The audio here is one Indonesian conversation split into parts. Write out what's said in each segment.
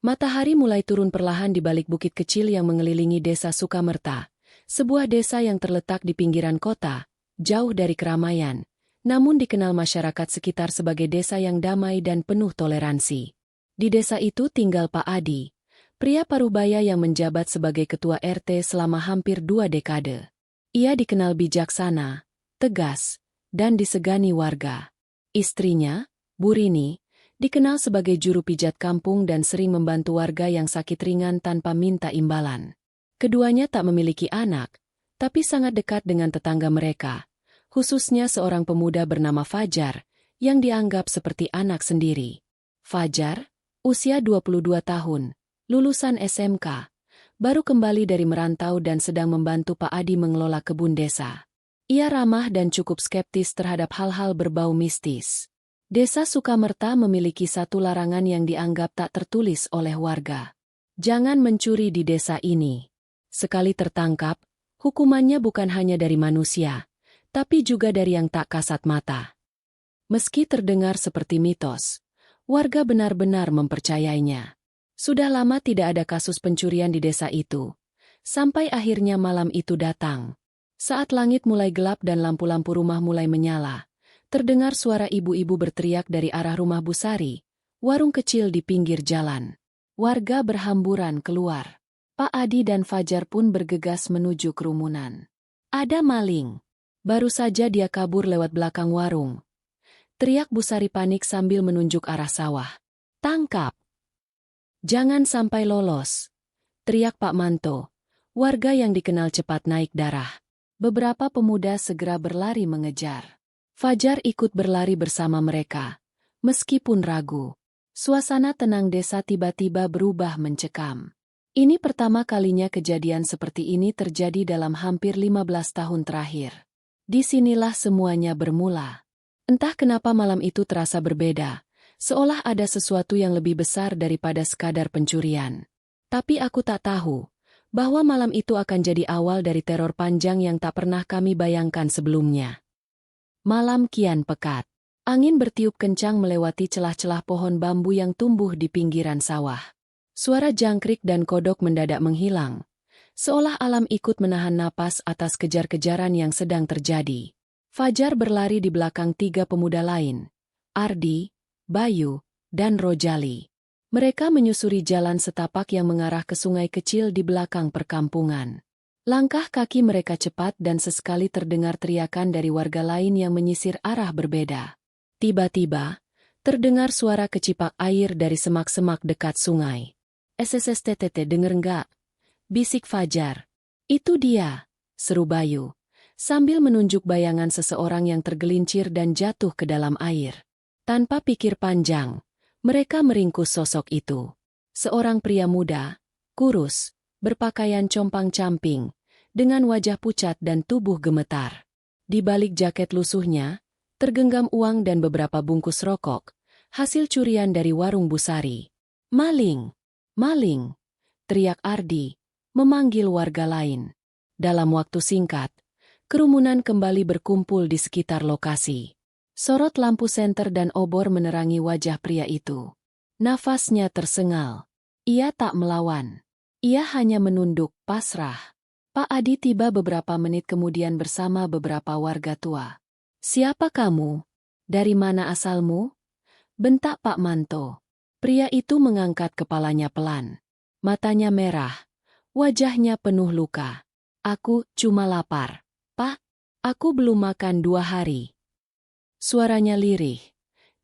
Matahari mulai turun perlahan di balik bukit kecil yang mengelilingi desa Sukamerta, sebuah desa yang terletak di pinggiran kota, jauh dari keramaian, namun dikenal masyarakat sekitar sebagai desa yang damai dan penuh toleransi. Di desa itu tinggal Pak Adi, pria parubaya yang menjabat sebagai ketua RT selama hampir 2 dekade. Ia dikenal bijaksana, tegas, dan disegani warga. Istrinya, Bu Rini, dikenal sebagai juru pijat kampung dan sering membantu warga yang sakit ringan tanpa minta imbalan. Keduanya tak memiliki anak, tapi sangat dekat dengan tetangga mereka, khususnya seorang pemuda bernama Fajar, yang dianggap seperti anak sendiri. Fajar, usia 22 tahun, lulusan SMK, baru kembali dari merantau dan sedang membantu Pak Adi mengelola kebun desa. Ia ramah dan cukup skeptis terhadap hal-hal berbau mistis. Desa Sukamerta memiliki satu larangan yang dianggap tak tertulis oleh warga. Jangan mencuri di desa ini. Sekali tertangkap, hukumannya bukan hanya dari manusia, tapi juga dari yang tak kasat mata. Meski terdengar seperti mitos, warga benar-benar mempercayainya. Sudah lama tidak ada kasus pencurian di desa itu, sampai akhirnya malam itu datang. Saat langit mulai gelap dan lampu-lampu rumah mulai menyala, terdengar suara ibu-ibu berteriak dari arah rumah Bu Sari, warung kecil di pinggir jalan. Warga berhamburan keluar. Pak Adi dan Fajar pun bergegas menuju kerumunan. Ada maling. Baru saja dia kabur lewat belakang warung. Teriak Bu Sari panik sambil menunjuk arah sawah. Tangkap! Jangan sampai lolos. Teriak Pak Manto. Warga yang dikenal cepat naik darah. Beberapa pemuda segera berlari mengejar. Fajar ikut berlari bersama mereka, meskipun ragu. Suasana tenang desa tiba-tiba berubah mencekam. Ini pertama kalinya kejadian seperti ini terjadi dalam hampir 15 tahun terakhir. Disinilah semuanya bermula. Entah kenapa malam itu terasa berbeda, seolah ada sesuatu yang lebih besar daripada sekadar pencurian. Tapi aku tak tahu bahwa malam itu akan jadi awal dari teror panjang yang tak pernah kami bayangkan sebelumnya. Malam kian pekat. Angin bertiup kencang melewati celah-celah pohon bambu yang tumbuh di pinggiran sawah. Suara jangkrik dan kodok mendadak menghilang, seolah alam ikut menahan napas atas kejar-kejaran yang sedang terjadi. Fajar berlari di belakang 3 pemuda lain, Ardi, Bayu, dan Rojali. Mereka menyusuri jalan setapak yang mengarah ke sungai kecil di belakang perkampungan. Langkah kaki mereka cepat dan sesekali terdengar teriakan dari warga lain yang menyisir arah berbeda. Tiba-tiba, terdengar suara kecipak air dari semak-semak dekat sungai. "SSSTTT, denger nggak?" bisik Fajar. "Itu dia," seru Bayu, sambil menunjuk bayangan seseorang yang tergelincir dan jatuh ke dalam air. Tanpa pikir panjang, mereka meringkus sosok itu. Seorang pria muda, kurus, berpakaian compang-camping, dengan wajah pucat dan tubuh gemetar. Di balik jaket lusuhnya, tergenggam uang dan beberapa bungkus rokok, hasil curian dari warung Bu Sari. "Maling! Maling!" teriak Ardi, memanggil warga lain. Dalam waktu singkat, kerumunan kembali berkumpul di sekitar lokasi. Sorot lampu senter dan obor menerangi wajah pria itu. Nafasnya tersengal. Ia tak melawan. Ia hanya menunduk, pasrah. Pak Adi tiba beberapa menit kemudian bersama beberapa warga tua. "Siapa kamu? Dari mana asalmu?" bentak Pak Manto. Pria itu mengangkat kepalanya pelan. Matanya merah. Wajahnya penuh luka. "Aku cuma lapar, Pak. Aku belum makan 2 hari." Suaranya lirih.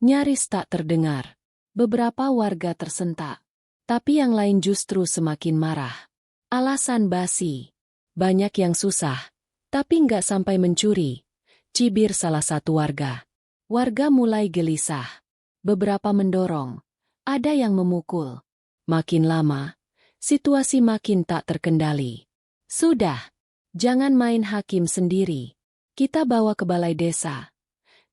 Nyaris tak terdengar. Beberapa warga tersentak. Tapi yang lain justru semakin marah. "Alasan basi. Banyak yang susah, tapi nggak sampai mencuri," cibir salah satu warga. Warga mulai gelisah. Beberapa mendorong. Ada yang memukul. Makin lama, situasi makin tak terkendali. "Sudah, jangan main hakim sendiri. Kita bawa ke balai desa,"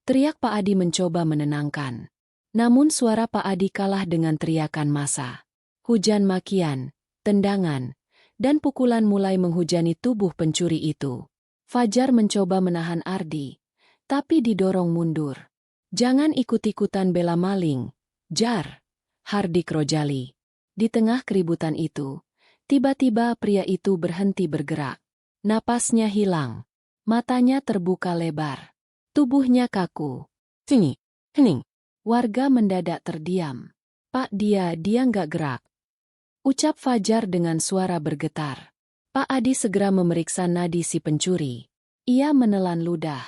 teriak Pak Adi mencoba menenangkan. Namun suara Pak Adi kalah dengan teriakan massa. Hujan makian, tendangan, dan pukulan mulai menghujani tubuh pencuri itu. Fajar mencoba menahan Ardi, tapi didorong mundur. "Jangan ikut-ikutan bela maling, Jar," hardik Rojali. Di tengah keributan itu, tiba-tiba pria itu berhenti bergerak. Napasnya hilang. Matanya terbuka lebar. Tubuhnya kaku. Sini, hening. Warga mendadak terdiam. Pak, dia nggak gerak. Ucap Fajar dengan suara bergetar. Pak Adi segera memeriksa nadi si pencuri. Ia menelan ludah.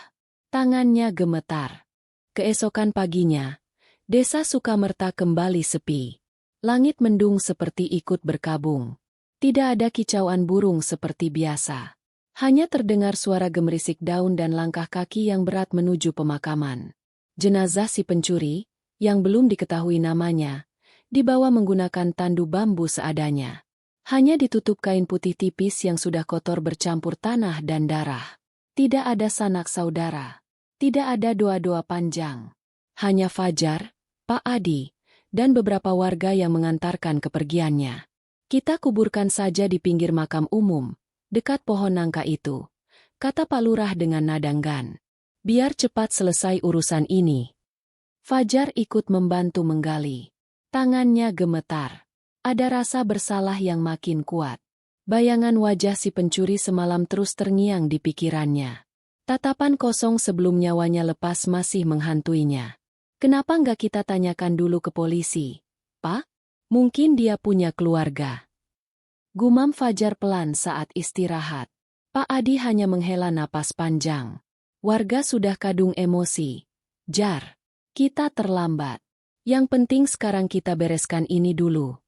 Tangannya gemetar. Keesokan paginya, Desa Sukamerta kembali sepi. Langit mendung seperti ikut berkabung. Tidak ada kicauan burung seperti biasa. Hanya terdengar suara gemerisik daun dan langkah kaki yang berat menuju pemakaman. Jenazah si pencuri, yang belum diketahui namanya, dibawa menggunakan tandu bambu seadanya. Hanya ditutup kain putih tipis yang sudah kotor bercampur tanah dan darah. Tidak ada sanak saudara. Tidak ada doa-doa panjang. Hanya Fajar, Pak Adi, dan beberapa warga yang mengantarkan kepergiannya. Kita kuburkan saja di pinggir makam umum, dekat pohon nangka itu, kata Pak Lurah dengan nada enggan. Biar cepat selesai urusan ini. Fajar ikut membantu menggali. Tangannya gemetar. Ada rasa bersalah yang makin kuat. Bayangan wajah si pencuri semalam terus terngiang di pikirannya. Tatapan kosong sebelum nyawanya lepas masih menghantuinya. Kenapa nggak kita tanyakan dulu ke polisi? Pak, mungkin dia punya keluarga. Gumam Fajar pelan saat istirahat. Pak Adi hanya menghela napas panjang. Warga sudah kadung emosi. Jar, kita terlambat. Yang penting sekarang kita bereskan ini dulu.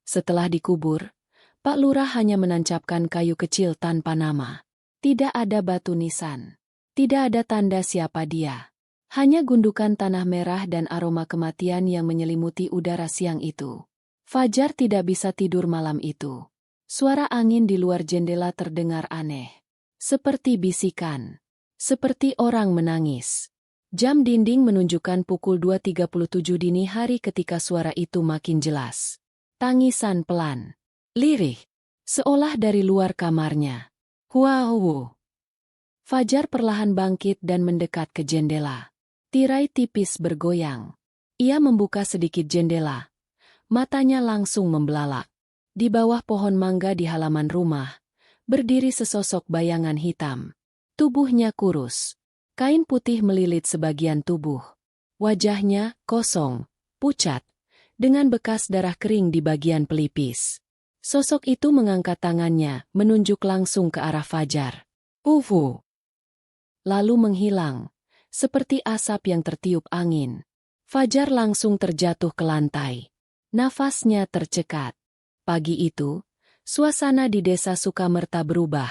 Setelah dikubur, Pak Lurah hanya menancapkan kayu kecil tanpa nama. Tidak ada batu nisan. Tidak ada tanda siapa dia. Hanya gundukan tanah merah dan aroma kematian yang menyelimuti udara siang itu. Fajar tidak bisa tidur malam itu. Suara angin di luar jendela terdengar aneh. Seperti bisikan. Seperti orang menangis. Jam dinding menunjukkan pukul 2.37 dini hari ketika suara itu makin jelas. Tangisan pelan. Lirih. Seolah dari luar kamarnya. Wow. Fajar perlahan bangkit dan mendekat ke jendela. Tirai tipis bergoyang. Ia membuka sedikit jendela. Matanya langsung membelalak. Di bawah pohon mangga di halaman rumah, berdiri sesosok bayangan hitam. Tubuhnya kurus. Kain putih melilit sebagian tubuh. Wajahnya kosong, pucat, dengan bekas darah kering di bagian pelipis. Sosok itu mengangkat tangannya, menunjuk langsung ke arah Fajar. Ufu. Lalu menghilang. Seperti asap yang tertiup angin. Fajar langsung terjatuh ke lantai. Nafasnya tercekat. Pagi itu, suasana di Desa Sukamerta berubah.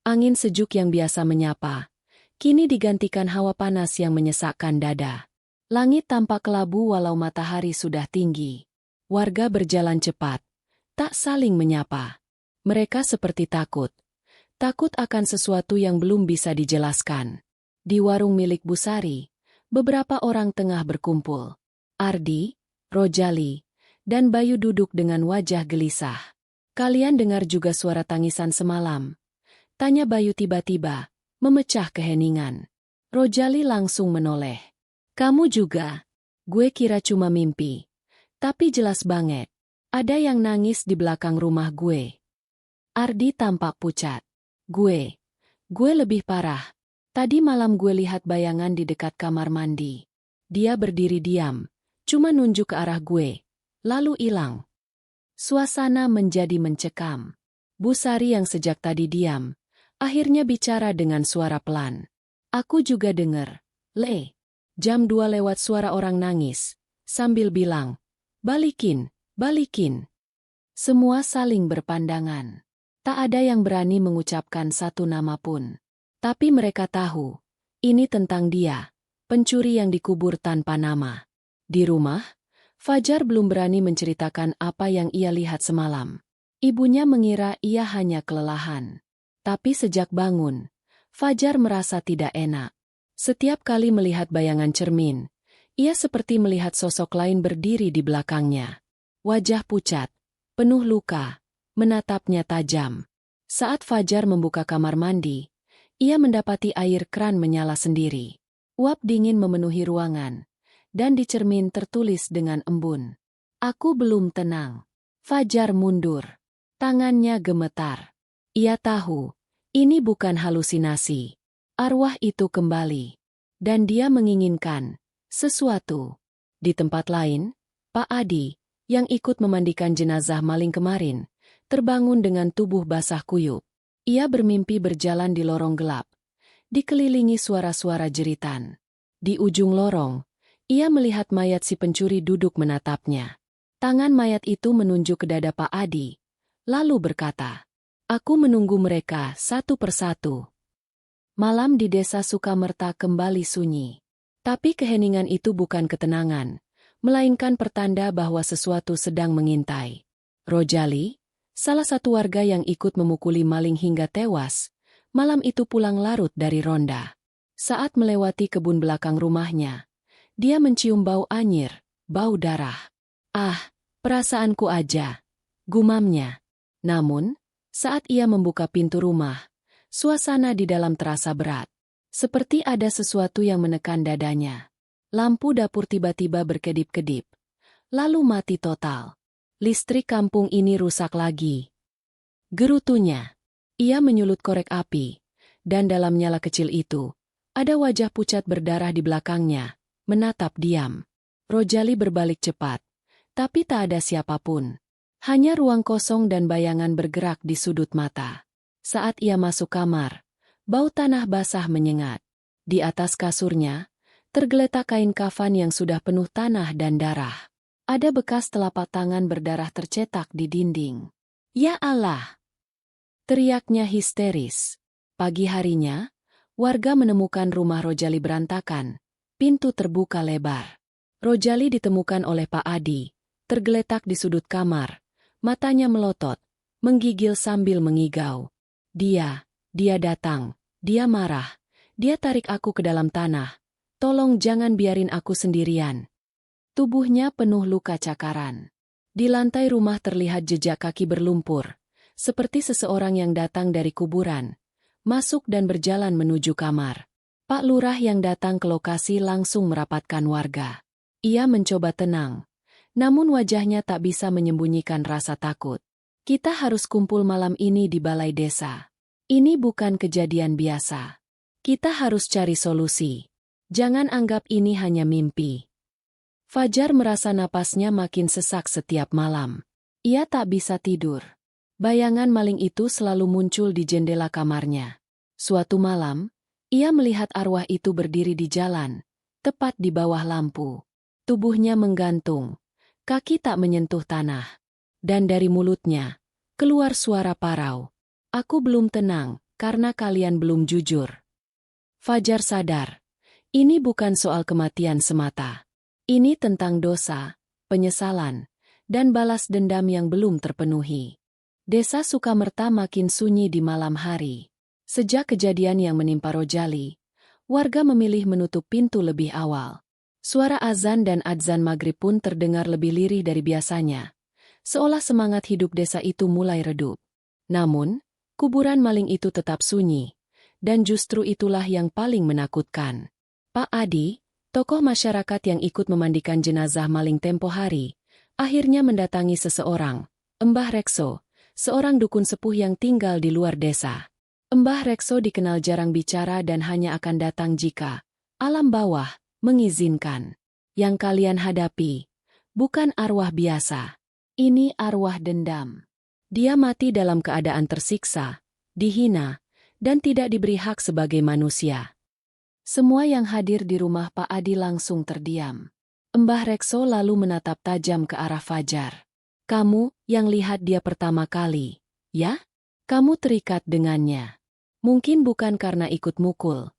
Angin sejuk yang biasa menyapa, kini digantikan hawa panas yang menyesakkan dada. Langit tampak kelabu walau matahari sudah tinggi. Warga berjalan cepat, tak saling menyapa. Mereka seperti takut. Takut akan sesuatu yang belum bisa dijelaskan. Di warung milik Bu Sari, beberapa orang tengah berkumpul. Ardi, Rojali, dan Bayu duduk dengan wajah gelisah. Kalian dengar juga suara tangisan semalam? Tanya Bayu tiba-tiba, memecah keheningan. Rojali langsung menoleh. Kamu juga? Gue kira cuma mimpi. Tapi jelas banget. Ada yang nangis di belakang rumah gue. Ardi tampak pucat. Gue lebih parah. Tadi malam gue lihat bayangan di dekat kamar mandi. Dia berdiri diam, cuma nunjuk ke arah gue, lalu hilang. Suasana menjadi mencekam. Bu Sari yang sejak tadi diam, akhirnya bicara dengan suara pelan. Aku juga dengar. Jam 2 lewat suara orang nangis, sambil bilang, balikin, balikin. Semua saling berpandangan. Tak ada yang berani mengucapkan satu nama pun. Tapi mereka tahu, ini tentang dia, pencuri yang dikubur tanpa nama. Di rumah, Fajar belum berani menceritakan apa yang ia lihat semalam. Ibunya mengira ia hanya kelelahan. Tapi sejak bangun, Fajar merasa tidak enak. Setiap kali melihat bayangan cermin, ia seperti melihat sosok lain berdiri di belakangnya. Wajah pucat, penuh luka, menatapnya tajam. Saat Fajar membuka kamar mandi, ia mendapati air kran menyala sendiri. Uap dingin memenuhi ruangan, dan di cermin tertulis dengan embun. Aku belum tenang. Fajar mundur. Tangannya gemetar. Ia tahu, ini bukan halusinasi. Arwah itu kembali. Dan dia menginginkan sesuatu. Di tempat lain, Pak Adi, yang ikut memandikan jenazah maling kemarin, terbangun dengan tubuh basah kuyup. Ia bermimpi berjalan di lorong gelap, dikelilingi suara-suara jeritan. Di ujung lorong, ia melihat mayat si pencuri duduk menatapnya. Tangan mayat itu menunjuk ke dada Pak Adi, lalu berkata, "Aku menunggu mereka satu persatu." Malam di desa Sukamerta kembali sunyi. Tapi keheningan itu bukan ketenangan, melainkan pertanda bahwa sesuatu sedang mengintai. Rojali, salah satu warga yang ikut memukuli maling hingga tewas, malam itu pulang larut dari ronda. Saat melewati kebun belakang rumahnya, dia mencium bau anyir, bau darah. "Ah, perasaanku aja," gumamnya. Namun, saat ia membuka pintu rumah, suasana di dalam terasa berat. Seperti ada sesuatu yang menekan dadanya. Lampu dapur tiba-tiba berkedip-kedip. Lalu mati total. Listrik kampung ini rusak lagi. Gerutunya. Ia menyulut korek api. Dan dalam nyala kecil itu, ada wajah pucat berdarah di belakangnya, menatap diam. Rojali berbalik cepat. Tapi tak ada siapapun. Hanya ruang kosong dan bayangan bergerak di sudut mata. Saat ia masuk kamar, bau tanah basah menyengat. Di atas kasurnya, tergeletak kain kafan yang sudah penuh tanah dan darah. Ada bekas telapak tangan berdarah tercetak di dinding. "Ya Allah!" teriaknya histeris. Pagi harinya, warga menemukan rumah Rojali berantakan. Pintu terbuka lebar. Rojali ditemukan oleh Pak Adi, tergeletak di sudut kamar. Matanya melotot, menggigil sambil mengigau. Dia datang. Dia marah. Dia tarik aku ke dalam tanah. "Tolong jangan biarin aku sendirian." Tubuhnya penuh luka cakaran. Di lantai rumah terlihat jejak kaki berlumpur, seperti seseorang yang datang dari kuburan, masuk dan berjalan menuju kamar. Pak Lurah yang datang ke lokasi langsung merapatkan warga. Ia mencoba tenang, namun wajahnya tak bisa menyembunyikan rasa takut. "Kita harus kumpul malam ini di balai desa. Ini bukan kejadian biasa. Kita harus cari solusi. Jangan anggap ini hanya mimpi." Fajar merasa napasnya makin sesak setiap malam. Ia tak bisa tidur. Bayangan maling itu selalu muncul di jendela kamarnya. Suatu malam, ia melihat arwah itu berdiri di jalan, tepat di bawah lampu. Tubuhnya menggantung, kaki tak menyentuh tanah. Dan dari mulutnya, keluar suara parau. "Aku belum tenang, karena kalian belum jujur." Fajar sadar, ini bukan soal kematian semata. Ini tentang dosa, penyesalan, dan balas dendam yang belum terpenuhi. Desa Sukamerta makin sunyi di malam hari. Sejak kejadian yang menimpa Rojali, warga memilih menutup pintu lebih awal. Suara azan dan adzan maghrib pun terdengar lebih lirih dari biasanya, seolah semangat hidup desa itu mulai redup. Namun, kuburan maling itu tetap sunyi, dan justru itulah yang paling menakutkan. Pak Adi, tokoh masyarakat yang ikut memandikan jenazah maling tempo hari, akhirnya mendatangi seseorang, Mbah Rekso, seorang dukun sepuh yang tinggal di luar desa. Mbah Rekso dikenal jarang bicara dan hanya akan datang jika alam bawah mengizinkan. Yang kalian hadapi bukan arwah biasa. Ini arwah dendam. Dia mati dalam keadaan tersiksa, dihina, dan tidak diberi hak sebagai manusia. Semua yang hadir di rumah Pak Adi langsung terdiam. Mbah Rekso lalu menatap tajam ke arah Fajar. "Kamu yang lihat dia pertama kali, ya? Kamu terikat dengannya. Mungkin bukan karena ikut mukul,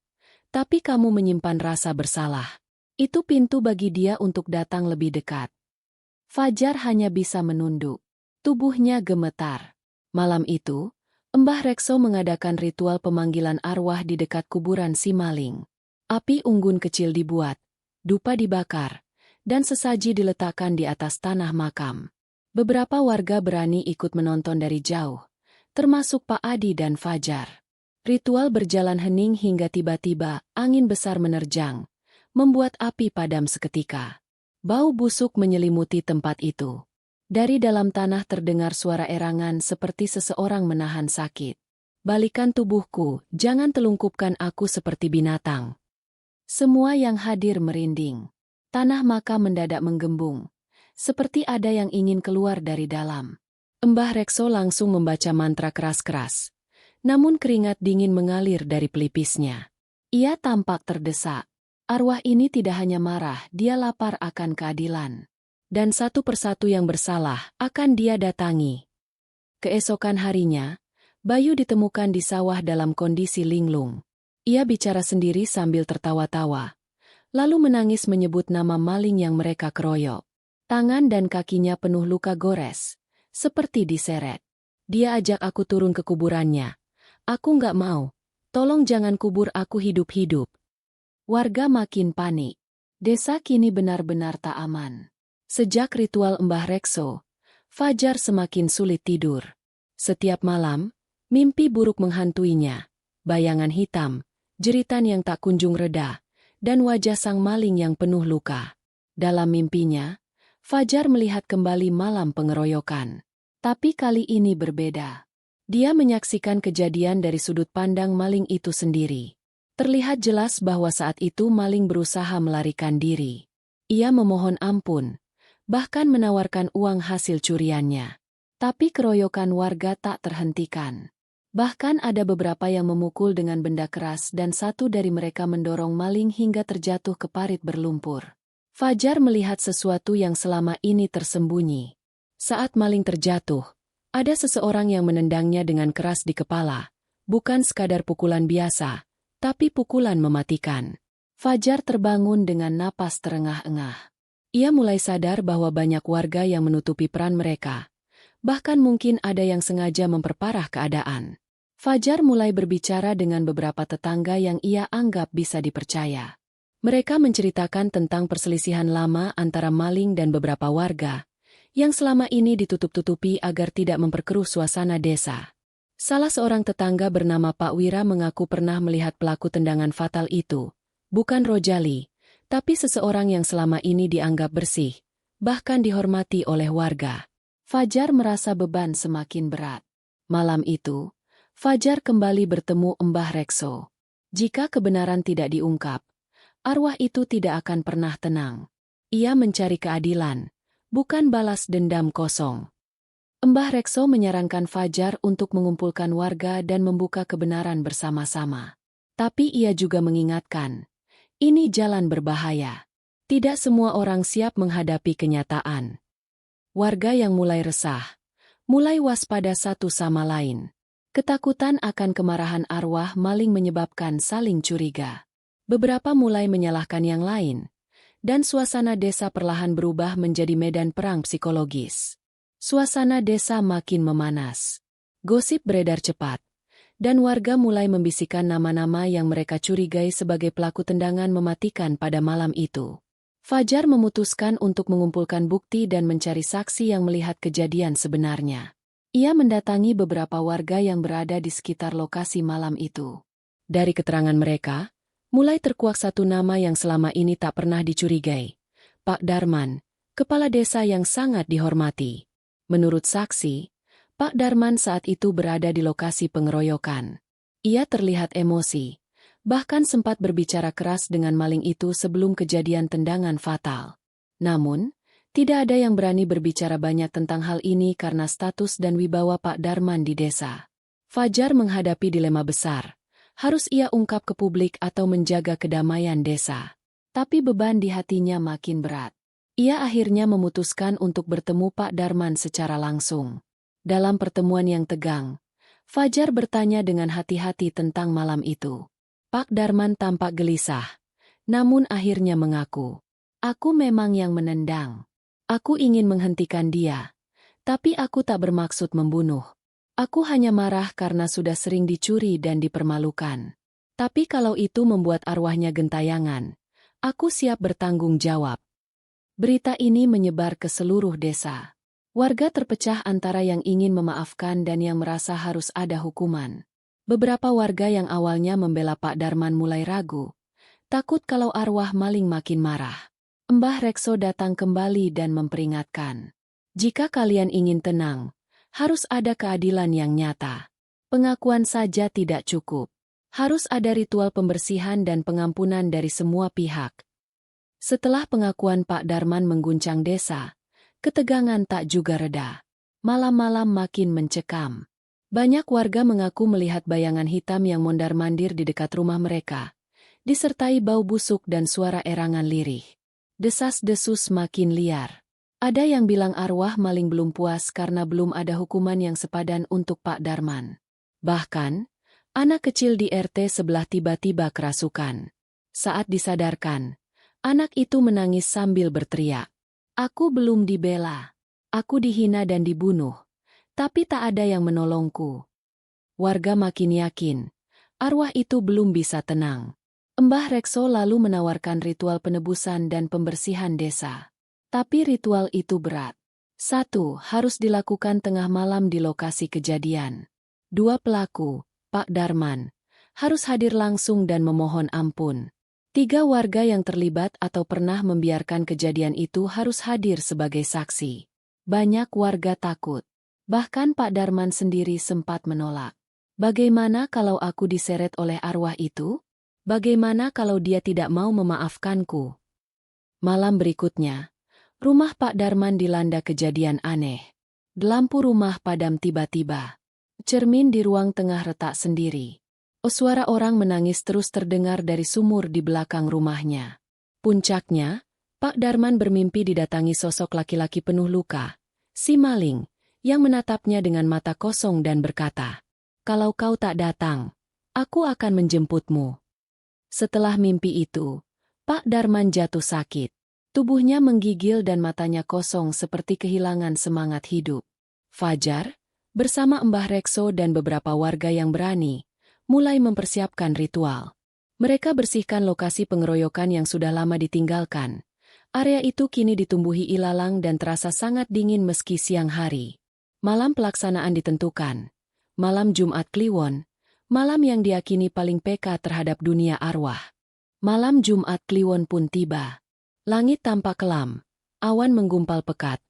tapi kamu menyimpan rasa bersalah. Itu pintu bagi dia untuk datang lebih dekat." Fajar hanya bisa menunduk. Tubuhnya gemetar. Malam itu, Mbah Rekso mengadakan ritual pemanggilan arwah di dekat kuburan si maling. Api unggun kecil dibuat, dupa dibakar, dan sesaji diletakkan di atas tanah makam. Beberapa warga berani ikut menonton dari jauh, termasuk Pak Adi dan Fajar. Ritual berjalan hening hingga tiba-tiba angin besar menerjang, membuat api padam seketika. Bau busuk menyelimuti tempat itu. Dari dalam tanah terdengar suara erangan seperti seseorang menahan sakit. Balikan tubuhku, jangan telungkupkan aku seperti binatang. Semua yang hadir merinding. Tanah makam mendadak menggembung. Seperti ada yang ingin keluar dari dalam. Mbah Rekso langsung membaca mantra keras-keras. Namun keringat dingin mengalir dari pelipisnya. Ia tampak terdesak. Arwah ini tidak hanya marah, dia lapar akan keadilan. Dan satu persatu yang bersalah akan dia datangi. Keesokan harinya, Bayu ditemukan di sawah dalam kondisi linglung. Ia bicara sendiri sambil tertawa-tawa. Lalu menangis menyebut nama maling yang mereka keroyok. Tangan dan kakinya penuh luka gores. Seperti diseret. Dia ajak aku turun ke kuburannya. Aku nggak mau. Tolong jangan kubur aku hidup-hidup. Warga makin panik. Desa kini benar-benar tak aman. Sejak ritual Mbah Rekso, Fajar semakin sulit tidur. Setiap malam, mimpi buruk menghantuinya. Bayangan hitam, jeritan yang tak kunjung reda, dan wajah sang maling yang penuh luka. Dalam mimpinya, Fajar melihat kembali malam pengeroyokan. Tapi kali ini berbeda. Dia menyaksikan kejadian dari sudut pandang maling itu sendiri. Terlihat jelas bahwa saat itu maling berusaha melarikan diri. Ia memohon ampun, bahkan menawarkan uang hasil curiannya. Tapi keroyokan warga tak terhentikan. Bahkan ada beberapa yang memukul dengan benda keras dan satu dari mereka mendorong maling hingga terjatuh ke parit berlumpur. Fajar melihat sesuatu yang selama ini tersembunyi. Saat maling terjatuh, ada seseorang yang menendangnya dengan keras di kepala. Bukan sekadar pukulan biasa, tapi pukulan mematikan. Fajar terbangun dengan napas terengah-engah. Ia mulai sadar bahwa banyak warga yang menutupi peran mereka. Bahkan mungkin ada yang sengaja memperparah keadaan. Fajar mulai berbicara dengan beberapa tetangga yang ia anggap bisa dipercaya. Mereka menceritakan tentang perselisihan lama antara maling dan beberapa warga, yang selama ini ditutup-tutupi agar tidak memperkeruh suasana desa. Salah seorang tetangga bernama Pak Wira mengaku pernah melihat pelaku tendangan fatal itu, bukan Rojali, tapi seseorang yang selama ini dianggap bersih, bahkan dihormati oleh warga. Fajar merasa beban semakin berat. Malam itu, Fajar kembali bertemu Mbah Rekso. Jika kebenaran tidak diungkap, arwah itu tidak akan pernah tenang. Ia mencari keadilan, bukan balas dendam kosong. Mbah Rekso menyarankan Fajar untuk mengumpulkan warga dan membuka kebenaran bersama-sama. Tapi ia juga mengingatkan, ini jalan berbahaya. Tidak semua orang siap menghadapi kenyataan. Warga yang mulai resah, mulai waspada satu sama lain. Ketakutan akan kemarahan arwah maling menyebabkan saling curiga. Beberapa mulai menyalahkan yang lain, dan suasana desa perlahan berubah menjadi medan perang psikologis. Suasana desa makin memanas. Gosip beredar cepat, dan warga mulai membisikkan nama-nama yang mereka curigai sebagai pelaku tendangan mematikan pada malam itu. Fajar memutuskan untuk mengumpulkan bukti dan mencari saksi yang melihat kejadian sebenarnya. Ia mendatangi beberapa warga yang berada di sekitar lokasi malam itu. Dari keterangan mereka, mulai terkuak satu nama yang selama ini tak pernah dicurigai. Pak Darman, kepala desa yang sangat dihormati. Menurut saksi, Pak Darman saat itu berada di lokasi pengeroyokan. Ia terlihat emosi, bahkan sempat berbicara keras dengan maling itu sebelum kejadian tendangan fatal. Namun, tidak ada yang berani berbicara banyak tentang hal ini karena status dan wibawa Pak Darman di desa. Fajar menghadapi dilema besar. Harus ia ungkap ke publik atau menjaga kedamaian desa. Tapi beban di hatinya makin berat. Ia akhirnya memutuskan untuk bertemu Pak Darman secara langsung. Dalam pertemuan yang tegang, Fajar bertanya dengan hati-hati tentang malam itu. Pak Darman tampak gelisah, namun akhirnya mengaku, "Aku memang yang menendang. Aku ingin menghentikan dia, tapi aku tak bermaksud membunuh. Aku hanya marah karena sudah sering dicuri dan dipermalukan. Tapi kalau itu membuat arwahnya gentayangan, aku siap bertanggung jawab." Berita ini menyebar ke seluruh desa. Warga terpecah antara yang ingin memaafkan dan yang merasa harus ada hukuman. Beberapa warga yang awalnya membela Pak Darman mulai ragu, takut kalau arwah maling makin marah. Mbah Rekso datang kembali dan memperingatkan. Jika kalian ingin tenang, harus ada keadilan yang nyata. Pengakuan saja tidak cukup. Harus ada ritual pembersihan dan pengampunan dari semua pihak. Setelah pengakuan Pak Darman mengguncang desa, ketegangan tak juga reda. Malam-malam makin mencekam. Banyak warga mengaku melihat bayangan hitam yang mondar-mandir di dekat rumah mereka, disertai bau busuk dan suara erangan lirih. Desas-desus makin liar. Ada yang bilang arwah maling belum puas karena belum ada hukuman yang sepadan untuk Pak Darman. Bahkan, anak kecil di RT sebelah tiba-tiba kerasukan. Saat disadarkan, anak itu menangis sambil berteriak, "Aku belum dibela. Aku dihina dan dibunuh. Tapi tak ada yang menolongku." Warga makin yakin, arwah itu belum bisa tenang. Mbah Rekso lalu menawarkan ritual penebusan dan pembersihan desa. Tapi ritual itu berat. 1. Harus dilakukan tengah malam di lokasi kejadian. 2. Pelaku, Pak Darman, harus hadir langsung dan memohon ampun. 3. Warga yang terlibat atau pernah membiarkan kejadian itu harus hadir sebagai saksi. Banyak warga takut. Bahkan Pak Darman sendiri sempat menolak. Bagaimana kalau aku diseret oleh arwah itu? Bagaimana kalau dia tidak mau memaafkanku? Malam berikutnya, rumah Pak Darman dilanda kejadian aneh. Lampu rumah padam tiba-tiba. Cermin di ruang tengah retak sendiri. Suara orang menangis terus terdengar dari sumur di belakang rumahnya. Puncaknya, Pak Darman bermimpi didatangi sosok laki-laki penuh luka, si maling, yang menatapnya dengan mata kosong dan berkata, "Kalau kau tak datang, aku akan menjemputmu." Setelah mimpi itu, Pak Darman jatuh sakit. Tubuhnya menggigil dan matanya kosong seperti kehilangan semangat hidup. Fajar, bersama Mbah Rekso dan beberapa warga yang berani, mulai mempersiapkan ritual. Mereka bersihkan lokasi pengeroyokan yang sudah lama ditinggalkan. Area itu kini ditumbuhi ilalang dan terasa sangat dingin meski siang hari. Malam pelaksanaan ditentukan. Malam Jumat Kliwon, malam yang diyakini paling peka terhadap dunia arwah. Malam Jumat Kliwon pun tiba. Langit tampak kelam, awan menggumpal pekat,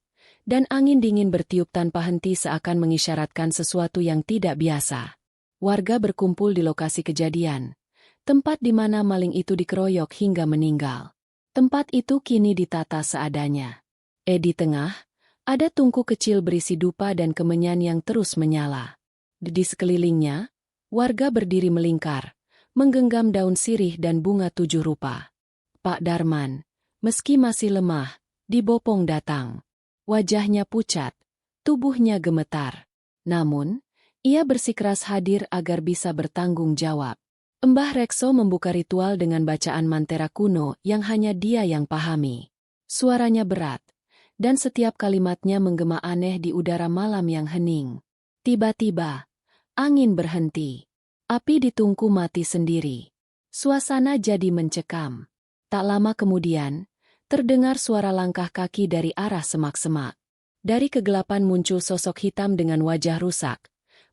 dan angin dingin bertiup tanpa henti seakan mengisyaratkan sesuatu yang tidak biasa. Warga berkumpul di lokasi kejadian, tempat di mana maling itu dikeroyok hingga meninggal. Tempat itu kini ditata seadanya. Di tengah, ada tungku kecil berisi dupa dan kemenyan yang terus menyala. Di sekelilingnya, warga berdiri melingkar, menggenggam daun sirih dan bunga 7 rupa. Pak Darman, meski masih lemah, dibopong datang. Wajahnya pucat, tubuhnya gemetar. Namun, ia bersikeras hadir agar bisa bertanggung jawab. Mbah Rekso membuka ritual dengan bacaan mantera kuno yang hanya dia yang pahami. Suaranya berat, dan setiap kalimatnya menggema aneh di udara malam yang hening. Tiba-tiba, angin berhenti. Api di tungku mati sendiri. Suasana jadi mencekam. Tak lama kemudian, terdengar suara langkah kaki dari arah semak-semak. Dari kegelapan muncul sosok hitam dengan wajah rusak.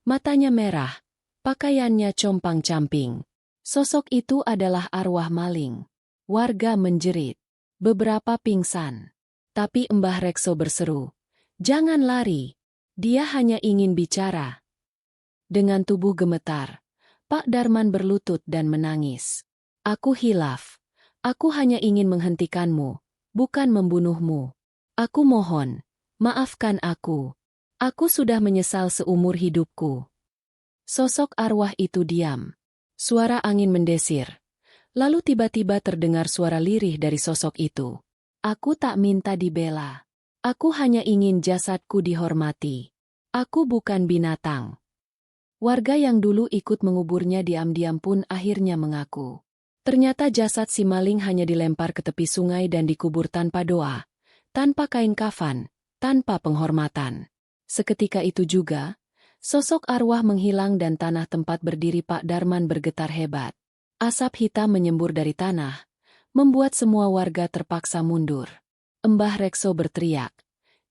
Matanya merah, pakaiannya compang-camping. Sosok itu adalah arwah maling. Warga menjerit. Beberapa pingsan. Tapi Mbah Rekso berseru, "Jangan lari. Dia hanya ingin bicara." Dengan tubuh gemetar, Pak Darman berlutut dan menangis. "Aku hilaf. Aku hanya ingin menghentikanmu, bukan membunuhmu. Aku mohon, maafkan aku. Aku sudah menyesal seumur hidupku." Sosok arwah itu diam. Suara angin mendesir. Lalu tiba-tiba terdengar suara lirih dari sosok itu. "Aku tak minta dibela. Aku hanya ingin jasadku dihormati. Aku bukan binatang." Warga yang dulu ikut menguburnya diam-diam pun akhirnya mengaku. Ternyata jasad si maling hanya dilempar ke tepi sungai dan dikubur tanpa doa, tanpa kain kafan, tanpa penghormatan. Seketika itu juga, sosok arwah menghilang dan tanah tempat berdiri Pak Darman bergetar hebat. Asap hitam menyembur dari tanah, membuat semua warga terpaksa mundur. Mbah Rekso berteriak,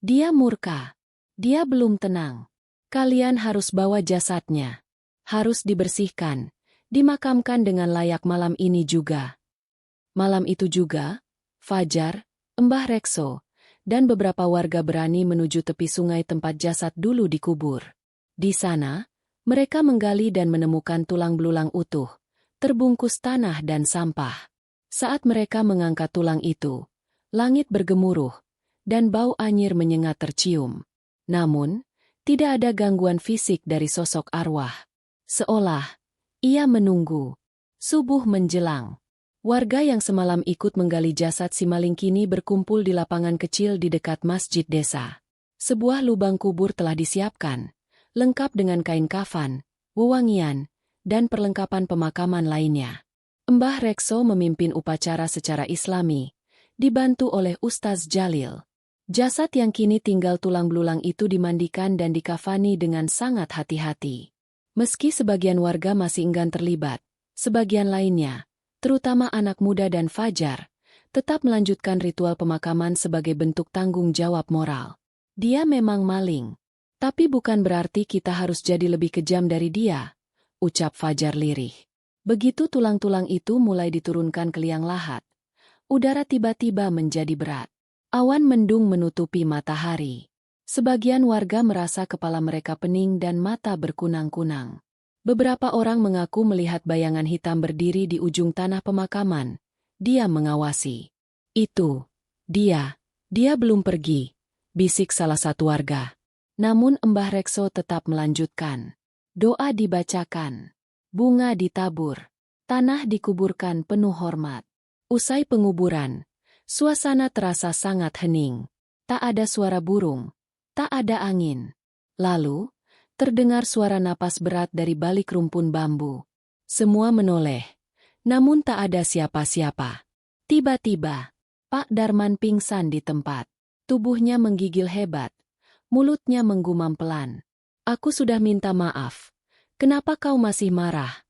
"Dia murka. Dia belum tenang. Kalian harus bawa jasadnya. Harus dibersihkan, dimakamkan dengan layak malam ini juga." Malam itu juga, Fajar, Mbah Rekso, dan beberapa warga berani menuju tepi sungai tempat jasad dulu dikubur. Di sana, mereka menggali dan menemukan tulang belulang utuh, terbungkus tanah dan sampah. Saat mereka mengangkat tulang itu, langit bergemuruh, dan bau anyir menyengat tercium. Namun, tidak ada gangguan fisik dari sosok arwah. Seolah ia menunggu. Subuh menjelang. Warga yang semalam ikut menggali jasad si maling kini berkumpul di lapangan kecil di dekat masjid desa. Sebuah lubang kubur telah disiapkan, lengkap dengan kain kafan, wewangian, dan perlengkapan pemakaman lainnya. Mbah Rekso memimpin upacara secara Islami, dibantu oleh Ustaz Jalil. Jasad yang kini tinggal tulang belulang itu dimandikan dan dikafani dengan sangat hati-hati. Meski sebagian warga masih enggan terlibat, sebagian lainnya, terutama anak muda dan Fajar, tetap melanjutkan ritual pemakaman sebagai bentuk tanggung jawab moral. Dia memang maling, tapi bukan berarti kita harus jadi lebih kejam dari dia, ucap Fajar lirih. Begitu tulang-tulang itu mulai diturunkan ke liang lahat, udara tiba-tiba menjadi berat. Awan mendung menutupi matahari. Sebagian warga merasa kepala mereka pening dan mata berkunang-kunang. Beberapa orang mengaku melihat bayangan hitam berdiri di ujung tanah pemakaman. Dia mengawasi. Itu, dia belum pergi, bisik salah satu warga. Namun Mbah Rekso tetap melanjutkan. Doa dibacakan, bunga ditabur, tanah dikuburkan penuh hormat. Usai penguburan, suasana terasa sangat hening. Tak ada suara burung, tak ada angin. Lalu, terdengar suara napas berat dari balik rumpun bambu. Semua menoleh, namun tak ada siapa-siapa. Tiba-tiba, Pak Darman pingsan di tempat. Tubuhnya menggigil hebat, mulutnya menggumam pelan. Aku sudah minta maaf. Kenapa kau masih marah?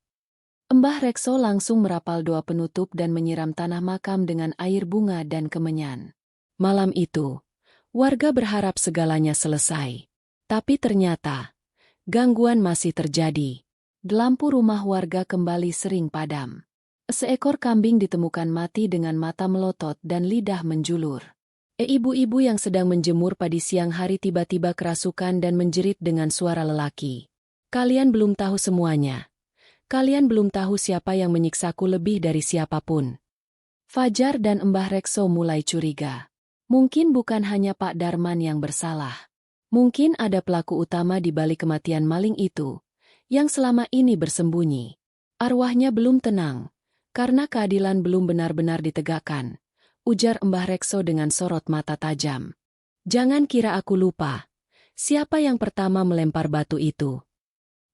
Mbah Rekso langsung merapal doa penutup dan menyiram tanah makam dengan air bunga dan kemenyan. Malam itu, warga berharap segalanya selesai. Tapi ternyata, gangguan masih terjadi. Lampu rumah warga kembali sering padam. Seekor kambing ditemukan mati dengan mata melotot dan lidah menjulur. Ibu-ibu yang sedang menjemur padi siang hari tiba-tiba kerasukan dan menjerit dengan suara lelaki. Kalian belum tahu semuanya. Kalian belum tahu siapa yang menyiksaku lebih dari siapapun. Fajar dan Mbah Rekso mulai curiga. Mungkin bukan hanya Pak Darman yang bersalah. Mungkin ada pelaku utama di balik kematian maling itu, yang selama ini bersembunyi. Arwahnya belum tenang, karena keadilan belum benar-benar ditegakkan, ujar Mbah Rekso dengan sorot mata tajam. Jangan kira aku lupa. Siapa yang pertama melempar batu itu?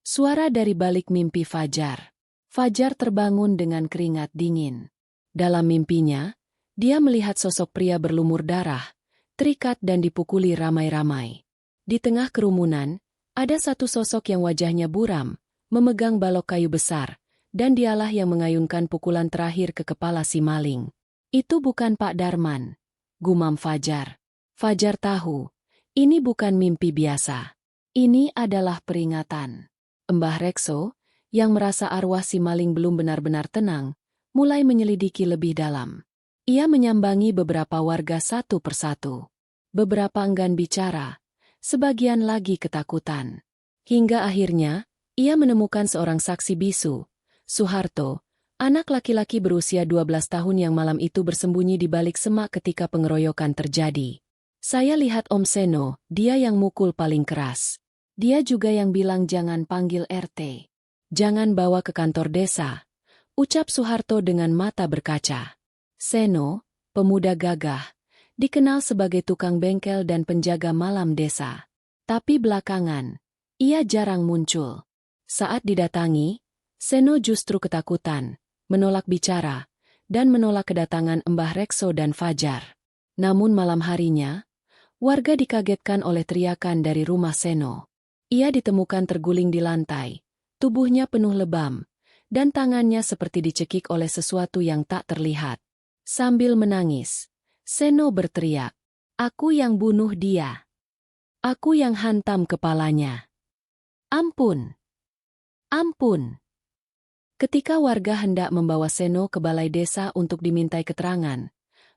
Suara dari balik mimpi Fajar. Fajar terbangun dengan keringat dingin. Dalam mimpinya, dia melihat sosok pria berlumur darah, terikat dan dipukuli ramai-ramai. Di tengah kerumunan, ada satu sosok yang wajahnya buram, memegang balok kayu besar, dan dialah yang mengayunkan pukulan terakhir ke kepala si maling. Itu bukan Pak Darman, gumam Fajar. Fajar tahu, ini bukan mimpi biasa. Ini adalah peringatan. Mbah Rekso, yang merasa arwah si maling belum benar-benar tenang, mulai menyelidiki lebih dalam. Ia menyambangi beberapa warga satu persatu. Beberapa enggan bicara, sebagian lagi ketakutan. Hingga akhirnya, ia menemukan seorang saksi bisu, Suharto, anak laki-laki berusia 12 tahun yang malam itu bersembunyi di balik semak ketika pengeroyokan terjadi. Saya lihat Om Seno, dia yang mukul paling keras. Dia juga yang bilang jangan panggil RT. Jangan bawa ke kantor desa, ucap Suharto dengan mata berkaca. Seno, pemuda gagah, dikenal sebagai tukang bengkel dan penjaga malam desa. Tapi belakangan, ia jarang muncul. Saat didatangi, Seno justru ketakutan, menolak bicara, dan menolak kedatangan Mbah Rekso dan Fajar. Namun malam harinya, warga dikagetkan oleh teriakan dari rumah Seno. Ia ditemukan terguling di lantai, tubuhnya penuh lebam, dan tangannya seperti dicekik oleh sesuatu yang tak terlihat. Sambil menangis, Seno berteriak, "Aku yang bunuh dia. Aku yang hantam kepalanya. Ampun! Ampun!" Ketika warga hendak membawa Seno ke balai desa untuk dimintai keterangan,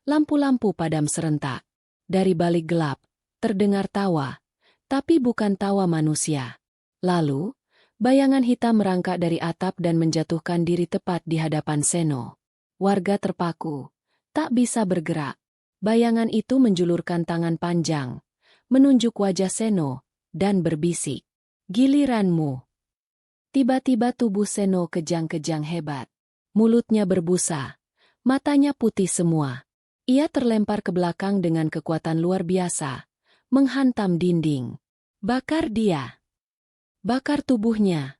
lampu-lampu padam serentak. Dari balik gelap, terdengar tawa, tapi bukan tawa manusia. Lalu, bayangan hitam merangkak dari atap dan menjatuhkan diri tepat di hadapan Seno. Warga terpaku, tak bisa bergerak. Bayangan itu menjulurkan tangan panjang, menunjuk wajah Seno, dan berbisik, "Giliranmu." Tiba-tiba tubuh Seno kejang-kejang hebat. Mulutnya berbusa, matanya putih semua. Ia terlempar ke belakang dengan kekuatan luar biasa, menghantam dinding. "Bakar dia! Bakar tubuhnya!"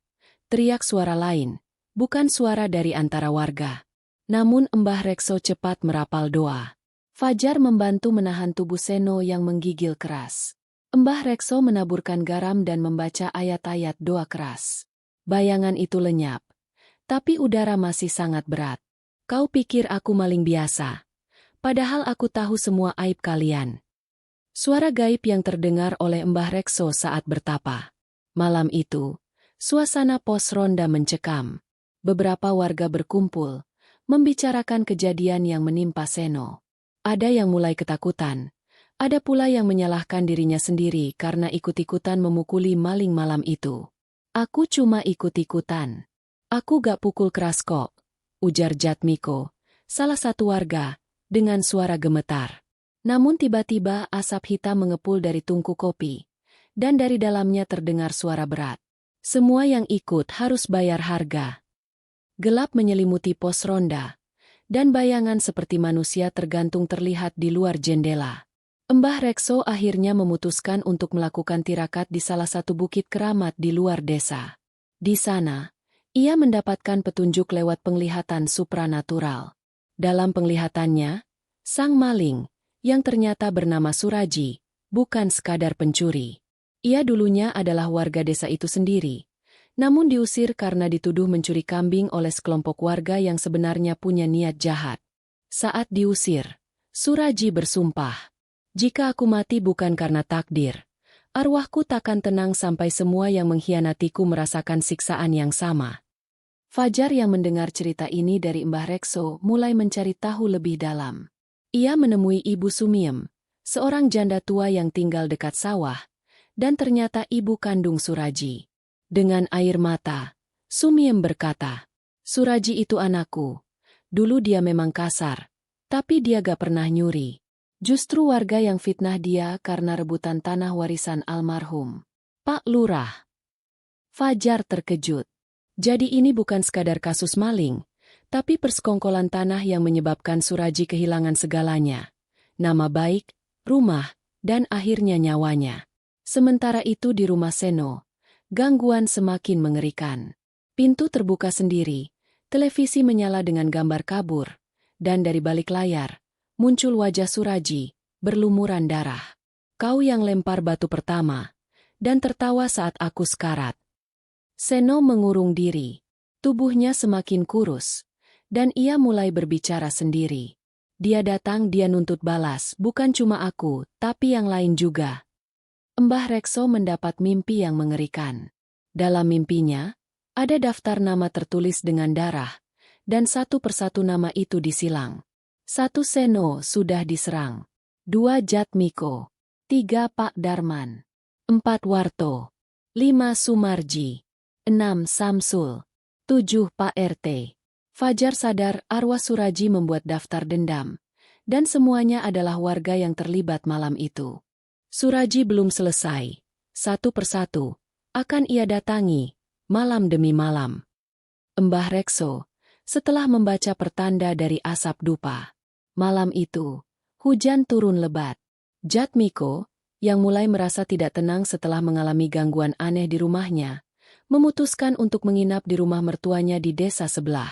teriak suara lain, bukan suara dari antara warga. Namun Mbah Rekso cepat merapal doa. Fajar membantu menahan tubuh Seno yang menggigil keras. Mbah Rekso menaburkan garam dan membaca ayat-ayat doa keras. Bayangan itu lenyap, tapi udara masih sangat berat. "Kau pikir aku maling biasa? Padahal aku tahu semua aib kalian." Suara gaib yang terdengar oleh Mbah Rekso saat bertapa. Malam itu, suasana pos ronda mencekam. Beberapa warga berkumpul, membicarakan kejadian yang menimpa Seno. Ada yang mulai ketakutan, ada pula yang menyalahkan dirinya sendiri karena ikut-ikutan memukuli maling malam itu. "Aku cuma ikut-ikutan. Aku gak pukul keras kok," ujar Jatmiko, salah satu warga, dengan suara gemetar. Namun tiba-tiba asap hitam mengepul dari tungku kopi, dan dari dalamnya terdengar suara berat. "Semua yang ikut harus bayar harga." Gelap menyelimuti pos ronda, dan bayangan seperti manusia tergantung terlihat di luar jendela. Mbah Rekso akhirnya memutuskan untuk melakukan tirakat di salah satu bukit keramat di luar desa. Di sana, ia mendapatkan petunjuk lewat penglihatan supranatural. Dalam penglihatannya, sang maling, yang ternyata bernama Suraji, bukan sekadar pencuri. Ia dulunya adalah warga desa itu sendiri, namun diusir karena dituduh mencuri kambing oleh sekelompok warga yang sebenarnya punya niat jahat. Saat diusir, Suraji bersumpah, "Jika aku mati bukan karena takdir, arwahku takkan tenang sampai semua yang mengkhianatiku merasakan siksaan yang sama." Fajar yang mendengar cerita ini dari Mbah Rekso mulai mencari tahu lebih dalam. Ia menemui Ibu Sumiem, seorang janda tua yang tinggal dekat sawah, dan ternyata ibu kandung Suraji. Dengan air mata, Sumiem berkata, "Suraji itu anakku. Dulu dia memang kasar, tapi dia gak pernah nyuri. Justru warga yang fitnah dia karena rebutan tanah warisan almarhum Pak Lurah." Fajar terkejut. Jadi ini bukan sekadar kasus maling, tapi persekongkolan tanah yang menyebabkan Suraji kehilangan segalanya. Nama baik, rumah, dan akhirnya nyawanya. Sementara itu di rumah Seno, gangguan semakin mengerikan. Pintu terbuka sendiri, televisi menyala dengan gambar kabur, dan dari balik layar, muncul wajah Suraji, berlumuran darah. "Kau yang lempar batu pertama, dan tertawa saat aku sekarat." Seno mengurung diri, tubuhnya semakin kurus, dan ia mulai berbicara sendiri. "Dia datang, dia nuntut balas, bukan cuma aku, tapi yang lain juga." Mbah Rekso mendapat mimpi yang mengerikan. Dalam mimpinya, ada daftar nama tertulis dengan darah, dan satu persatu nama itu disilang. 1 Seno sudah diserang, 2 Jatmiko, 3 Pak Darman, 4 Warto, 5 Sumarji, 6 Samsul, 7 Pak RT. Fajar sadar arwah Suraji membuat daftar dendam, dan semuanya adalah warga yang terlibat malam itu. Suraji belum selesai. Satu persatu akan ia datangi, malam demi malam. Mbah Rekso, setelah membaca pertanda dari asap dupa. Malam itu, hujan turun lebat. Jatmiko, yang mulai merasa tidak tenang setelah mengalami gangguan aneh di rumahnya, memutuskan untuk menginap di rumah mertuanya di desa sebelah.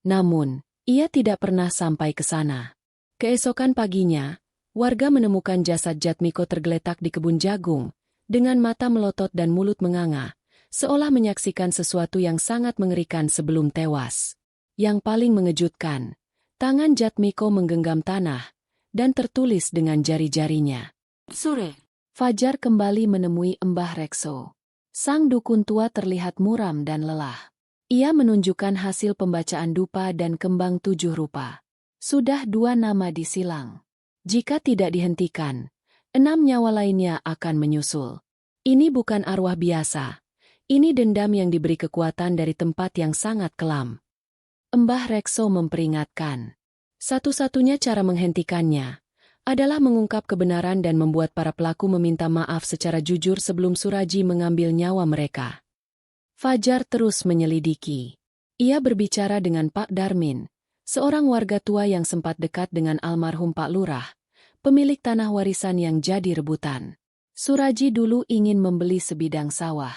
Namun, ia tidak pernah sampai ke sana. Keesokan paginya, warga menemukan jasad Jatmiko tergeletak di kebun jagung, dengan mata melotot dan mulut menganga, seolah menyaksikan sesuatu yang sangat mengerikan sebelum tewas. Yang paling mengejutkan, tangan Jatmiko menggenggam tanah, dan tertulis dengan jari-jarinya. Sore, Fajar kembali menemui Mbah Rekso. Sang dukun tua terlihat muram dan lelah. Ia menunjukkan hasil pembacaan dupa dan kembang 7 rupa. Sudah 2 nama disilang. Jika tidak dihentikan, 6 nyawa lainnya akan menyusul. Ini bukan arwah biasa. Ini dendam yang diberi kekuatan dari tempat yang sangat kelam. Mbah Rekso memperingatkan. Satu-satunya cara menghentikannya adalah mengungkap kebenaran dan membuat para pelaku meminta maaf secara jujur sebelum Suraji mengambil nyawa mereka. Fajar terus menyelidiki. Ia berbicara dengan Pak Darmin, seorang warga tua yang sempat dekat dengan almarhum Pak Lurah, pemilik tanah warisan yang jadi rebutan. Suraji dulu ingin membeli sebidang sawah.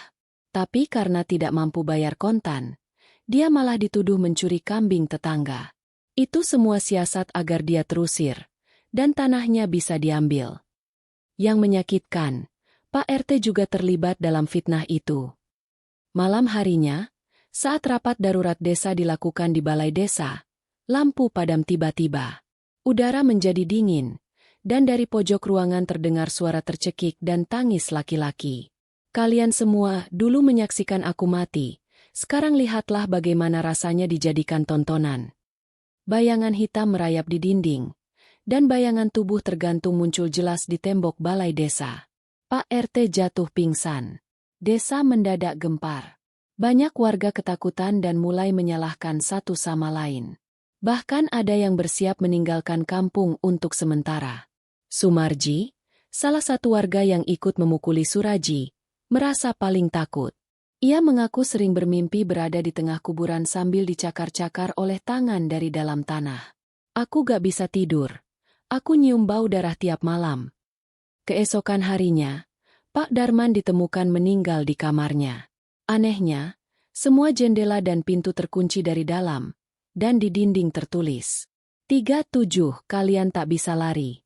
Tapi karena tidak mampu bayar kontan, dia malah dituduh mencuri kambing tetangga. Itu semua siasat agar dia terusir, dan tanahnya bisa diambil. Yang menyakitkan, Pak RT juga terlibat dalam fitnah itu. Malam harinya, saat rapat darurat desa dilakukan di balai desa, lampu padam tiba-tiba. Udara menjadi dingin, dan dari pojok ruangan terdengar suara tercekik dan tangis laki-laki. Kalian semua dulu menyaksikan aku mati, sekarang lihatlah bagaimana rasanya dijadikan tontonan. Bayangan hitam merayap di dinding, dan bayangan tubuh tergantung muncul jelas di tembok balai desa. Pak RT jatuh pingsan. Desa mendadak gempar. Banyak warga ketakutan dan mulai menyalahkan satu sama lain. Bahkan ada yang bersiap meninggalkan kampung untuk sementara. Sumarji, salah satu warga yang ikut memukuli Suraji, merasa paling takut. Ia mengaku sering bermimpi berada di tengah kuburan sambil dicakar-cakar oleh tangan dari dalam tanah. Aku gak bisa tidur. Aku nyium bau darah tiap malam. Keesokan harinya, Pak Darman ditemukan meninggal di kamarnya. Anehnya, semua jendela dan pintu terkunci dari dalam, dan di dinding tertulis, 37 kalian tak bisa lari.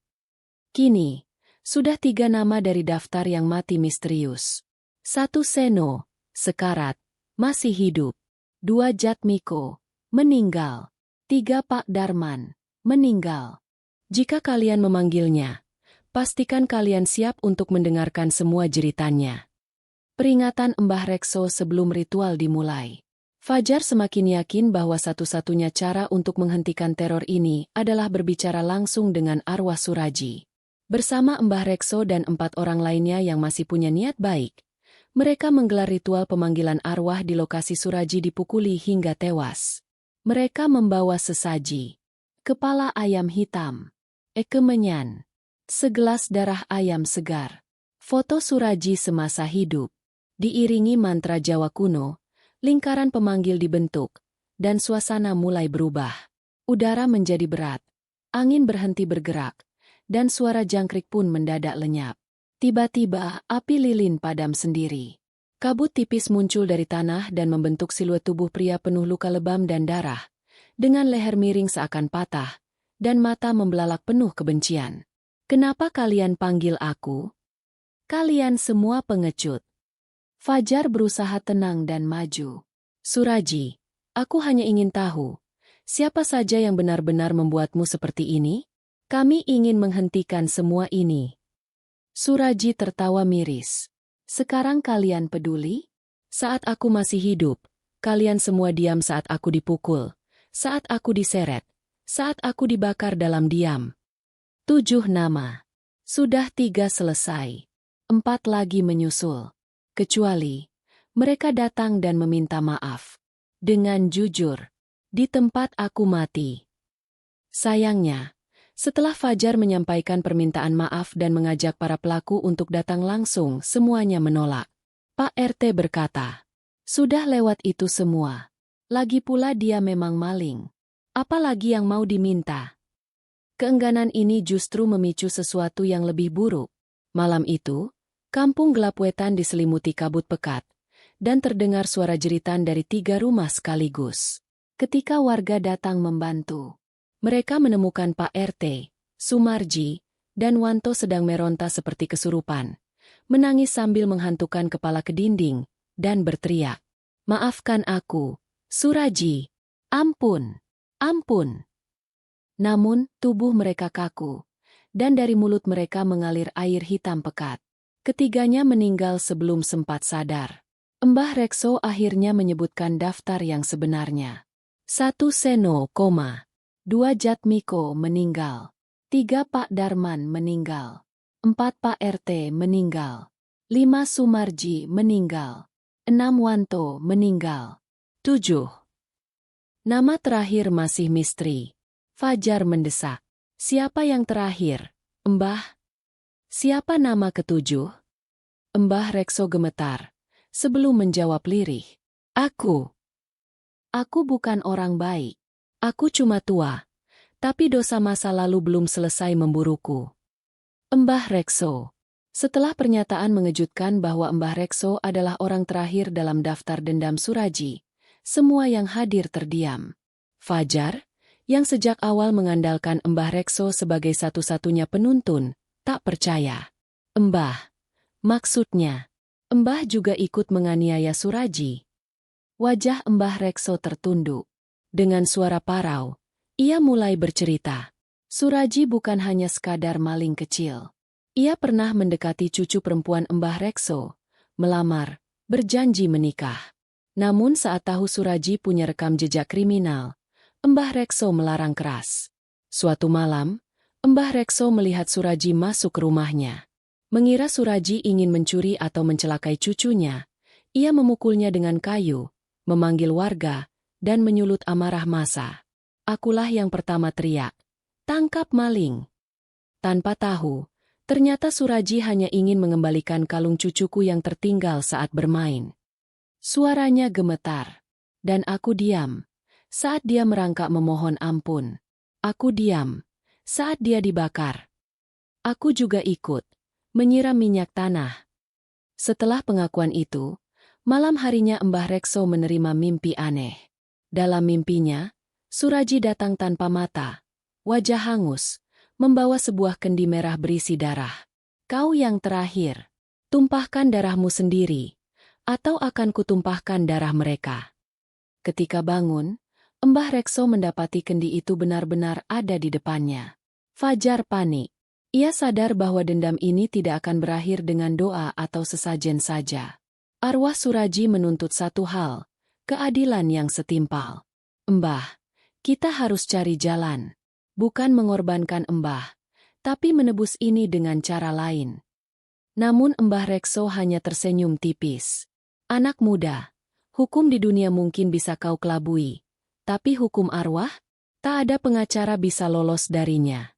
Kini, sudah 3 nama dari daftar yang mati misterius. 1 Seno, sekarat, masih hidup. 2 Jatmiko, meninggal. 3 Pak Darman, meninggal. Jika kalian memanggilnya, pastikan kalian siap untuk mendengarkan semua jeritannya. Peringatan Mbah Rekso sebelum ritual dimulai. Fajar semakin yakin bahwa satu-satunya cara untuk menghentikan teror ini adalah berbicara langsung dengan arwah Suraji. Bersama Mbah Rekso dan 4 orang lainnya yang masih punya niat baik, mereka menggelar ritual pemanggilan arwah di lokasi Suraji dipukuli hingga tewas. Mereka membawa sesaji, kepala ayam hitam, kemenyan, segelas darah ayam segar, foto Suraji semasa hidup, diiringi mantra Jawa kuno, lingkaran pemanggil dibentuk, dan suasana mulai berubah. Udara menjadi berat, angin berhenti bergerak, dan suara jangkrik pun mendadak lenyap. Tiba-tiba, api lilin padam sendiri. Kabut tipis muncul dari tanah dan membentuk siluet tubuh pria penuh luka lebam dan darah, dengan leher miring seakan patah, dan mata membelalak penuh kebencian. Kenapa kalian panggil aku? Kalian semua pengecut. Fajar berusaha tenang dan maju. Suraji, aku hanya ingin tahu, siapa saja yang benar-benar membuatmu seperti ini? Kami ingin menghentikan semua ini. Suraji tertawa miris. Sekarang kalian peduli? Saat aku masih hidup, kalian semua diam saat aku dipukul, saat aku diseret, saat aku dibakar dalam diam. 7 nama. Sudah 3 selesai. 4 lagi menyusul. Kecuali, mereka datang dan meminta maaf. Dengan jujur, di tempat aku mati. Sayangnya, setelah Fajar menyampaikan permintaan maaf dan mengajak para pelaku untuk datang langsung, semuanya menolak. Pak RT berkata, sudah lewat itu semua. Lagi pula dia memang maling. Apalagi yang mau diminta? Keengganan ini justru memicu sesuatu yang lebih buruk. Malam itu, kampung gelap wetan diselimuti kabut pekat, dan terdengar suara jeritan dari 3 rumah sekaligus. Ketika warga datang membantu, mereka menemukan Pak RT, Sumarji, dan Wanto sedang meronta seperti kesurupan, menangis sambil menghantukkan kepala ke dinding, dan berteriak, "Maafkan aku, Suraji! Ampun! Ampun!" Namun, tubuh mereka kaku, dan dari mulut mereka mengalir air hitam pekat. Ketiganya meninggal sebelum sempat sadar. Mbah Rekso akhirnya menyebutkan daftar yang sebenarnya. 1 Seno, 2 Jatmiko meninggal. 3 Pak Darman meninggal. 4 Pak RT meninggal. 5 Sumarji meninggal. 6 Wanto meninggal. 7. Nama terakhir masih misteri. Fajar mendesak. Siapa yang terakhir? Mbah? Siapa nama ketujuh? Mbah Rekso gemetar. Sebelum menjawab lirih. Aku. Aku bukan orang baik. Aku cuma tua. Tapi dosa masa lalu belum selesai memburuku. Mbah Rekso. Setelah pernyataan mengejutkan bahwa Mbah Rekso adalah orang terakhir dalam daftar dendam Suraji, semua yang hadir terdiam. Fajar, yang sejak awal mengandalkan Mbah Rekso sebagai satu-satunya penuntun, tak percaya. Mbah. Maksudnya, Mbah juga ikut menganiaya Suraji. Wajah Mbah Rekso tertunduk. Dengan suara parau, ia mulai bercerita. Suraji bukan hanya sekadar maling kecil. Ia pernah mendekati cucu perempuan Mbah Rekso, melamar, berjanji menikah. Namun saat tahu Suraji punya rekam jejak kriminal, Mbah Rekso melarang keras. Suatu malam, Mbah Rekso melihat Suraji masuk ke rumahnya. Mengira Suraji ingin mencuri atau mencelakai cucunya, ia memukulnya dengan kayu, memanggil warga, dan menyulut amarah massa. Akulah yang pertama teriak, "Tangkap maling!" Tanpa tahu, ternyata Suraji hanya ingin mengembalikan kalung cucuku yang tertinggal saat bermain. Suaranya gemetar, dan aku diam. Saat dia merangkak memohon ampun, aku diam. Saat dia dibakar, aku juga ikut, menyiram minyak tanah. Setelah pengakuan itu, malam harinya Mbah Rekso menerima mimpi aneh. Dalam mimpinya, Suraji datang tanpa mata, wajah hangus, membawa sebuah kendi merah berisi darah. "Kau yang terakhir, tumpahkan darahmu sendiri, atau akan kutumpahkan darah mereka." Ketika bangun, Mbah Rekso mendapati kendi itu benar-benar ada di depannya. Fajar panik. Ia sadar bahwa dendam ini tidak akan berakhir dengan doa atau sesajen saja. Arwah Suraji menuntut satu hal, keadilan yang setimpal. "Mbah, kita harus cari jalan. Bukan mengorbankan Mbah, tapi menebus ini dengan cara lain." Namun Mbah Rekso hanya tersenyum tipis. "Anak muda, hukum di dunia mungkin bisa kau kelabui, tapi hukum arwah? Tak ada pengacara bisa lolos darinya."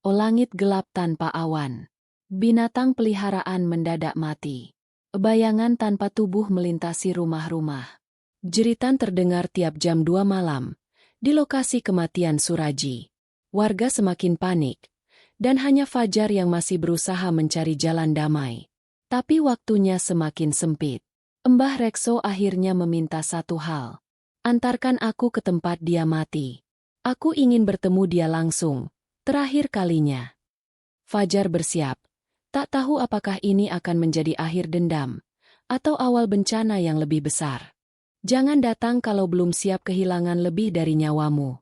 O langit gelap tanpa awan. Binatang peliharaan mendadak mati. Bayangan tanpa tubuh melintasi rumah-rumah. Jeritan terdengar tiap jam 2 malam, di lokasi kematian Suraji. Warga semakin panik, dan hanya Fajar yang masih berusaha mencari jalan damai. Tapi waktunya semakin sempit. Mbah Rekso akhirnya meminta satu hal. "Antarkan aku ke tempat dia mati. Aku ingin bertemu dia langsung, terakhir kalinya." Fajar bersiap, tak tahu apakah ini akan menjadi akhir dendam, atau awal bencana yang lebih besar. "Jangan datang kalau belum siap kehilangan lebih dari nyawamu."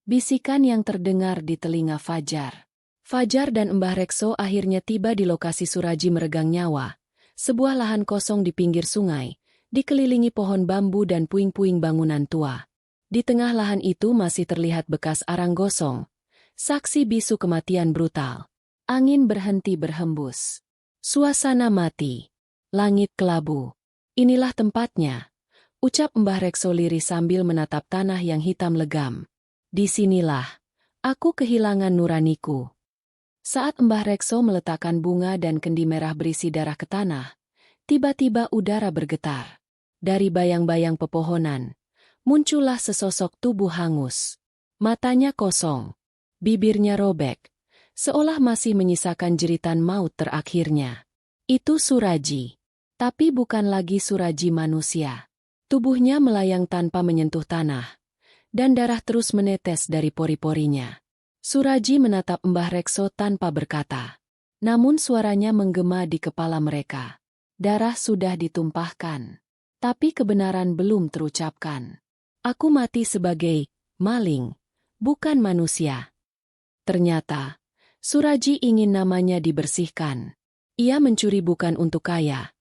Bisikan yang terdengar di telinga Fajar. Fajar dan Mbah Rekso akhirnya tiba di lokasi Suraji meregang nyawa, sebuah lahan kosong di pinggir sungai, dikelilingi pohon bambu dan puing-puing bangunan tua. Di tengah lahan itu masih terlihat bekas arang gosong, saksi bisu kematian brutal. Angin berhenti berhembus. Suasana mati. Langit kelabu. "Inilah tempatnya," ucap Mbah Rekso lirih sambil menatap tanah yang hitam legam. "Disinilah aku kehilangan nuraniku." Saat Mbah Rekso meletakkan bunga dan kendi merah berisi darah ke tanah, tiba-tiba udara bergetar. Dari bayang-bayang pepohonan, muncullah sesosok tubuh hangus. Matanya kosong, bibirnya robek, seolah masih menyisakan jeritan maut terakhirnya. Itu Suraji. Tapi bukan lagi Suraji manusia. Tubuhnya melayang tanpa menyentuh tanah, dan darah terus menetes dari pori-porinya. Suraji menatap Mbah Rekso tanpa berkata. Namun suaranya menggema di kepala mereka. Darah sudah ditumpahkan. Tapi kebenaran belum terucapkan. "Aku mati sebagai maling, bukan manusia." Ternyata, Suraji ingin namanya dibersihkan. Ia mencuri bukan untuk kaya,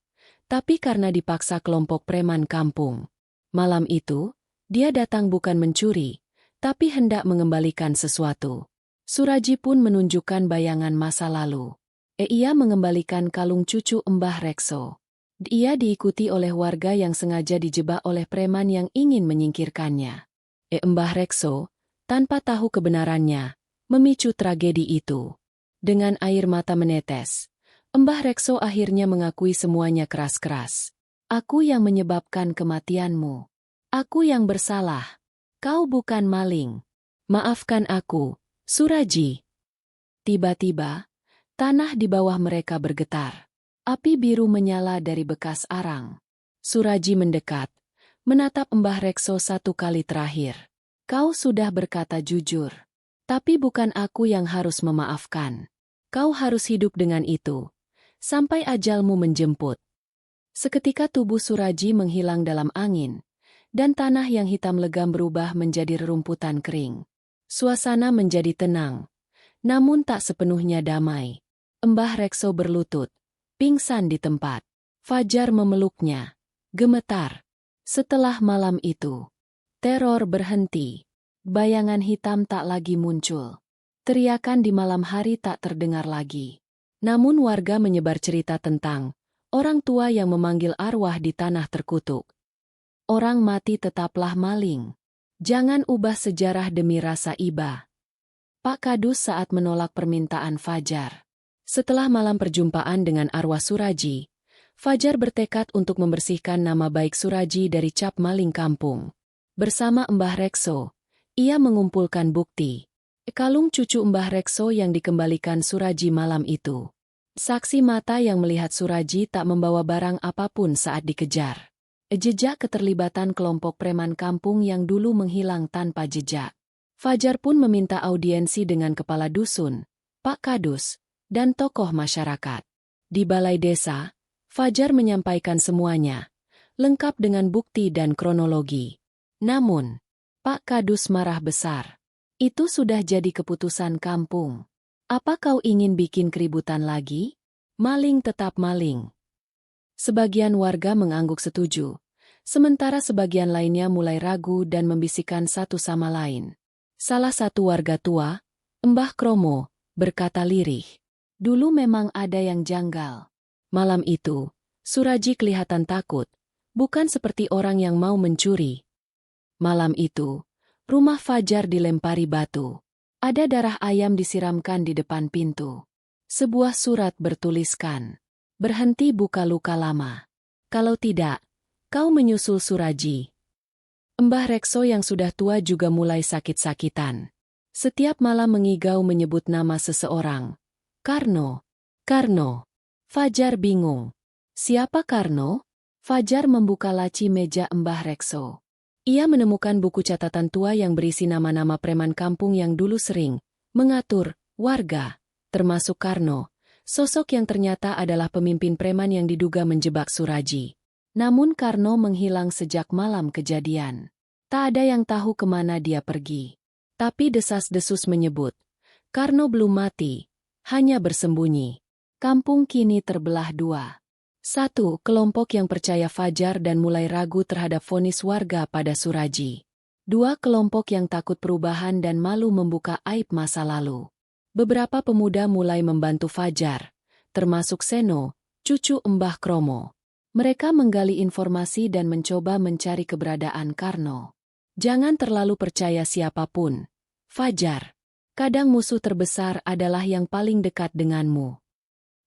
tapi karena dipaksa kelompok preman kampung. Malam itu, dia datang bukan mencuri, tapi hendak mengembalikan sesuatu. Suraji pun menunjukkan bayangan masa lalu. Ia mengembalikan kalung cucu Mbah Rekso. Ia diikuti oleh warga yang sengaja dijebak oleh preman yang ingin menyingkirkannya. Mbah Rekso, tanpa tahu kebenarannya, memicu tragedi itu. Dengan air mata menetes, Mbah Rekso akhirnya mengakui semuanya keras-keras. Aku yang menyebabkan kematianmu. Aku yang bersalah. Kau bukan maling. Maafkan aku, Suraji. Tiba-tiba, tanah di bawah mereka bergetar. Api biru menyala dari bekas arang. Suraji mendekat, menatap Mbah Rekso satu kali terakhir. Kau sudah berkata jujur. Tapi bukan aku yang harus memaafkan. Kau harus hidup dengan itu. Sampai ajalmu menjemput. Seketika tubuh Suraji menghilang dalam angin, dan tanah yang hitam legam berubah menjadi rerumputan kering. Suasana menjadi tenang, namun tak sepenuhnya damai. Mbah Rekso berlutut, pingsan di tempat. Fajar memeluknya, gemetar. Setelah malam itu, teror berhenti. Bayangan hitam tak lagi muncul. Teriakan di malam hari tak terdengar lagi. Namun warga menyebar cerita tentang orang tua yang memanggil arwah di tanah terkutuk. Orang mati tetaplah maling. Jangan ubah sejarah demi rasa iba. Pak Kadus saat menolak permintaan Fajar. Setelah malam perjumpaan dengan arwah Suraji, Fajar bertekad untuk membersihkan nama baik Suraji dari cap maling kampung. Bersama Mbah Rekso, ia mengumpulkan bukti. Kalung cucu Mbah Rekso yang dikembalikan Suraji malam itu. Saksi mata yang melihat Suraji tak membawa barang apapun saat dikejar. Jejak keterlibatan kelompok preman kampung yang dulu menghilang tanpa jejak. Fajar pun meminta audiensi dengan kepala dusun, Pak Kadus, dan tokoh masyarakat. Di balai desa, Fajar menyampaikan semuanya, lengkap dengan bukti dan kronologi. Namun, Pak Kadus marah besar. Itu sudah jadi keputusan kampung. Apa kau ingin bikin keributan lagi? Maling tetap maling. Sebagian warga mengangguk setuju, sementara sebagian lainnya mulai ragu dan membisikkan satu sama lain. Salah satu warga tua, Mbah Kromo, berkata lirih. Dulu memang ada yang janggal. Malam itu, Suraji kelihatan takut, bukan seperti orang yang mau mencuri. Malam itu, rumah Fajar dilempari batu. Ada darah ayam disiramkan di depan pintu. Sebuah surat bertuliskan, "Berhenti buka luka lama. Kalau tidak, kau menyusul Suraji." Mbah Rekso yang sudah tua juga mulai sakit-sakitan. Setiap malam mengigau menyebut nama seseorang. Karno. Karno. Fajar bingung. Siapa Karno? Fajar membuka laci meja Mbah Rekso. Ia menemukan buku catatan tua yang berisi nama-nama preman kampung yang dulu sering mengatur warga, termasuk Karno, sosok yang ternyata adalah pemimpin preman yang diduga menjebak Suraji. Namun Karno menghilang sejak malam kejadian. Tak ada yang tahu kemana dia pergi. Tapi desas-desus menyebut, Karno belum mati, hanya bersembunyi. Kampung kini terbelah dua. Satu, kelompok yang percaya Fajar dan mulai ragu terhadap vonis warga pada Suraji. Dua, kelompok yang takut perubahan dan malu membuka aib masa lalu. Beberapa pemuda mulai membantu Fajar, termasuk Seno, cucu Mbah Kromo. Mereka menggali informasi dan mencoba mencari keberadaan Karno. Jangan terlalu percaya siapapun, Fajar. Kadang musuh terbesar adalah yang paling dekat denganmu.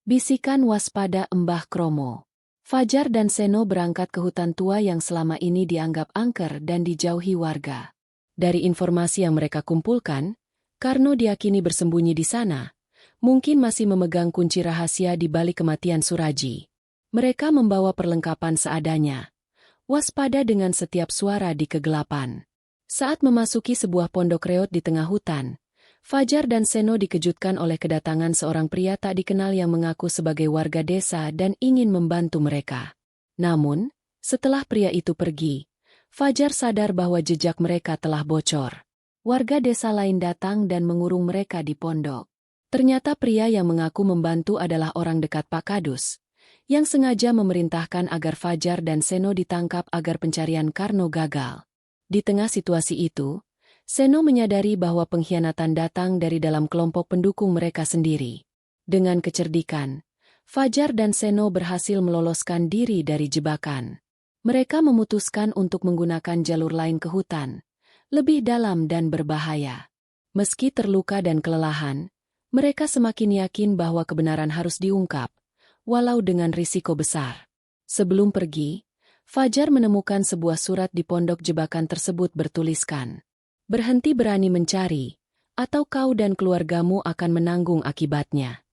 Bisikan waspada Mbah Kromo. Fajar dan Seno berangkat ke hutan tua yang selama ini dianggap angker dan dijauhi warga. Dari informasi yang mereka kumpulkan, Karno diyakini bersembunyi di sana, mungkin masih memegang kunci rahasia di balik kematian Suraji. Mereka membawa perlengkapan seadanya, waspada dengan setiap suara di kegelapan. Saat memasuki sebuah pondok reot di tengah hutan, Fajar dan Seno dikejutkan oleh kedatangan seorang pria tak dikenal yang mengaku sebagai warga desa dan ingin membantu mereka. Namun, setelah pria itu pergi, Fajar sadar bahwa jejak mereka telah bocor. Warga desa lain datang dan mengurung mereka di pondok. Ternyata pria yang mengaku membantu adalah orang dekat Pak Kadus, yang sengaja memerintahkan agar Fajar dan Seno ditangkap agar pencarian Karno gagal. Di tengah situasi itu, Seno menyadari bahwa pengkhianatan datang dari dalam kelompok pendukung mereka sendiri. Dengan kecerdikan, Fajar dan Seno berhasil meloloskan diri dari jebakan. Mereka memutuskan untuk menggunakan jalur lain ke hutan, lebih dalam dan berbahaya. Meski terluka dan kelelahan, mereka semakin yakin bahwa kebenaran harus diungkap, walau dengan risiko besar. Sebelum pergi, Fajar menemukan sebuah surat di pondok jebakan tersebut bertuliskan, "Berhenti berani mencari, atau kau dan keluargamu akan menanggung akibatnya."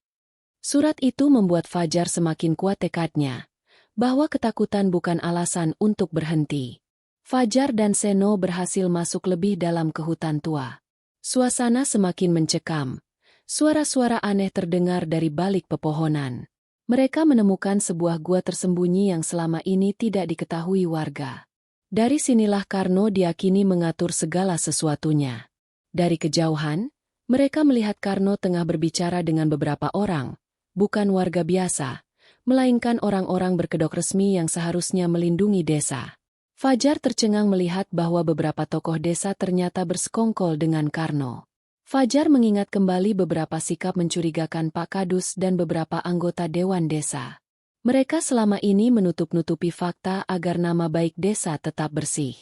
Surat itu membuat Fajar semakin kuat tekadnya, bahwa ketakutan bukan alasan untuk berhenti. Fajar dan Seno berhasil masuk lebih dalam ke hutan tua. Suasana semakin mencekam. Suara-suara aneh terdengar dari balik pepohonan. Mereka menemukan sebuah gua tersembunyi yang selama ini tidak diketahui warga. Dari sinilah Karno diyakini mengatur segala sesuatunya. Dari kejauhan, mereka melihat Karno tengah berbicara dengan beberapa orang, bukan warga biasa, melainkan orang-orang berkedok resmi yang seharusnya melindungi desa. Fajar tercengang melihat bahwa beberapa tokoh desa ternyata bersekongkol dengan Karno. Fajar mengingat kembali beberapa sikap mencurigakan Pak Kadus dan beberapa anggota Dewan Desa. Mereka selama ini menutup-nutupi fakta agar nama baik desa tetap bersih.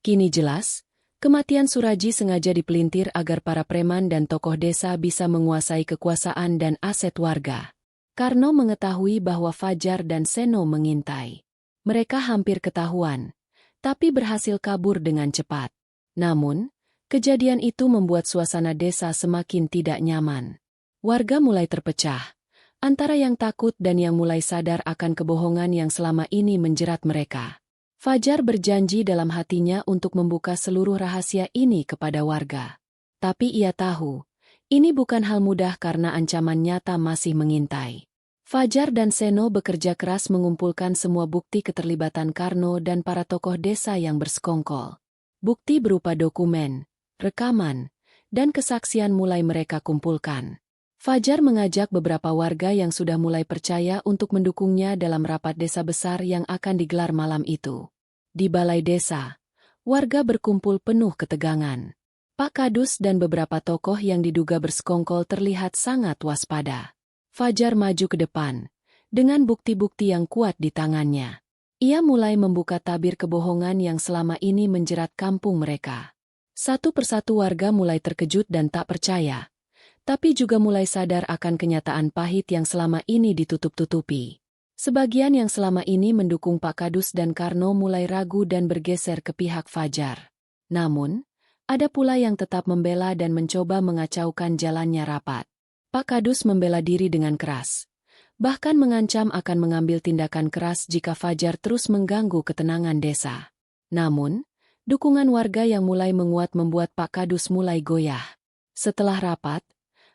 Kini jelas, kematian Suraji sengaja dipelintir agar para preman dan tokoh desa bisa menguasai kekuasaan dan aset warga. Karno mengetahui bahwa Fajar dan Seno mengintai. Mereka hampir ketahuan, tapi berhasil kabur dengan cepat. Namun, kejadian itu membuat suasana desa semakin tidak nyaman. Warga mulai terpecah, antara yang takut dan yang mulai sadar akan kebohongan yang selama ini menjerat mereka. Fajar berjanji dalam hatinya untuk membuka seluruh rahasia ini kepada warga. Tapi ia tahu, ini bukan hal mudah karena ancaman nyata masih mengintai. Fajar dan Seno bekerja keras mengumpulkan semua bukti keterlibatan Karno dan para tokoh desa yang bersekongkol. Bukti berupa dokumen, rekaman, dan kesaksian mulai mereka kumpulkan. Fajar mengajak beberapa warga yang sudah mulai percaya untuk mendukungnya dalam rapat desa besar yang akan digelar malam itu. Di balai desa, warga berkumpul penuh ketegangan. Pak Kadus dan beberapa tokoh yang diduga bersekongkol terlihat sangat waspada. Fajar maju ke depan, dengan bukti-bukti yang kuat di tangannya. Ia mulai membuka tabir kebohongan yang selama ini menjerat kampung mereka. Satu persatu warga mulai terkejut dan tak percaya, tapi juga mulai sadar akan kenyataan pahit yang selama ini ditutup-tutupi. Sebagian yang selama ini mendukung Pak Kadus dan Karno mulai ragu dan bergeser ke pihak Fajar. Namun, ada pula yang tetap membela dan mencoba mengacaukan jalannya rapat. Pak Kadus membela diri dengan keras, bahkan mengancam akan mengambil tindakan keras jika Fajar terus mengganggu ketenangan desa. Namun, dukungan warga yang mulai menguat membuat Pak Kadus mulai goyah. Setelah rapat,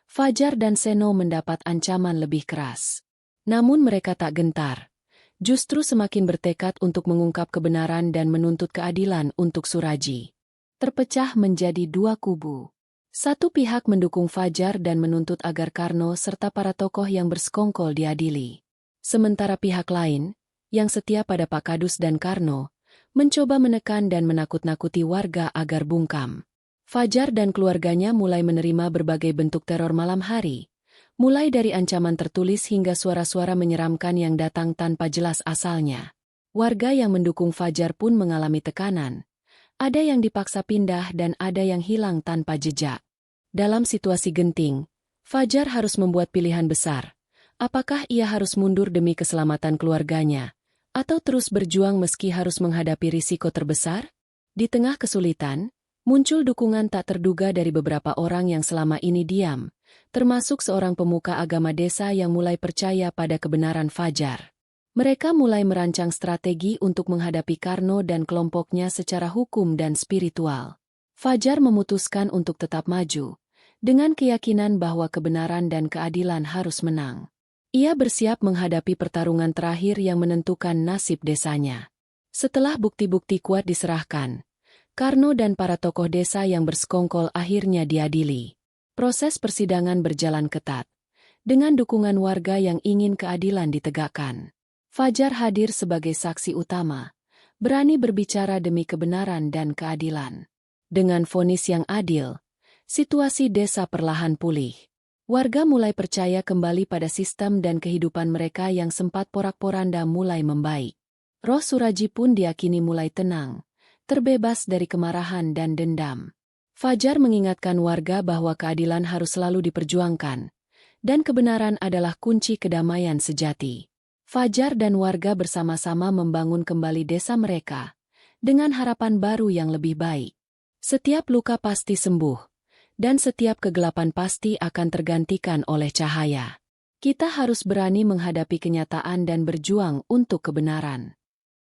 Fajar dan Seno mendapat ancaman lebih keras. Namun mereka tak gentar, justru semakin bertekad untuk mengungkap kebenaran dan menuntut keadilan untuk Suraji. Terpecah menjadi dua kubu. Satu pihak mendukung Fajar dan menuntut agar Karno serta para tokoh yang bersekongkol diadili. Sementara pihak lain, yang setia pada Pak Kadus dan Karno, mencoba menekan dan menakut-nakuti warga agar bungkam. Fajar dan keluarganya mulai menerima berbagai bentuk teror malam hari, mulai dari ancaman tertulis hingga suara-suara menyeramkan yang datang tanpa jelas asalnya. Warga yang mendukung Fajar pun mengalami tekanan. Ada yang dipaksa pindah dan ada yang hilang tanpa jejak. Dalam situasi genting, Fajar harus membuat pilihan besar. Apakah ia harus mundur demi keselamatan keluarganya, atau terus berjuang meski harus menghadapi risiko terbesar? Di tengah kesulitan, muncul dukungan tak terduga dari beberapa orang yang selama ini diam, termasuk seorang pemuka agama desa yang mulai percaya pada kebenaran Fajar. Mereka mulai merancang strategi untuk menghadapi Karno dan kelompoknya secara hukum dan spiritual. Fajar memutuskan untuk tetap maju, dengan keyakinan bahwa kebenaran dan keadilan harus menang. Ia bersiap menghadapi pertarungan terakhir yang menentukan nasib desanya. Setelah bukti-bukti kuat diserahkan, Karno dan para tokoh desa yang bersekongkol akhirnya diadili. Proses persidangan berjalan ketat, dengan dukungan warga yang ingin keadilan ditegakkan. Fajar hadir sebagai saksi utama, berani berbicara demi kebenaran dan keadilan. Dengan vonis yang adil, situasi desa perlahan pulih. Warga mulai percaya kembali pada sistem dan kehidupan mereka yang sempat porak-poranda mulai membaik. Roh Suraji pun diakini mulai tenang, terbebas dari kemarahan dan dendam. Fajar mengingatkan warga bahwa keadilan harus selalu diperjuangkan, dan kebenaran adalah kunci kedamaian sejati. Fajar dan warga bersama-sama membangun kembali desa mereka, dengan harapan baru yang lebih baik. Setiap luka pasti sembuh, dan setiap kegelapan pasti akan tergantikan oleh cahaya. Kita harus berani menghadapi kenyataan dan berjuang untuk kebenaran.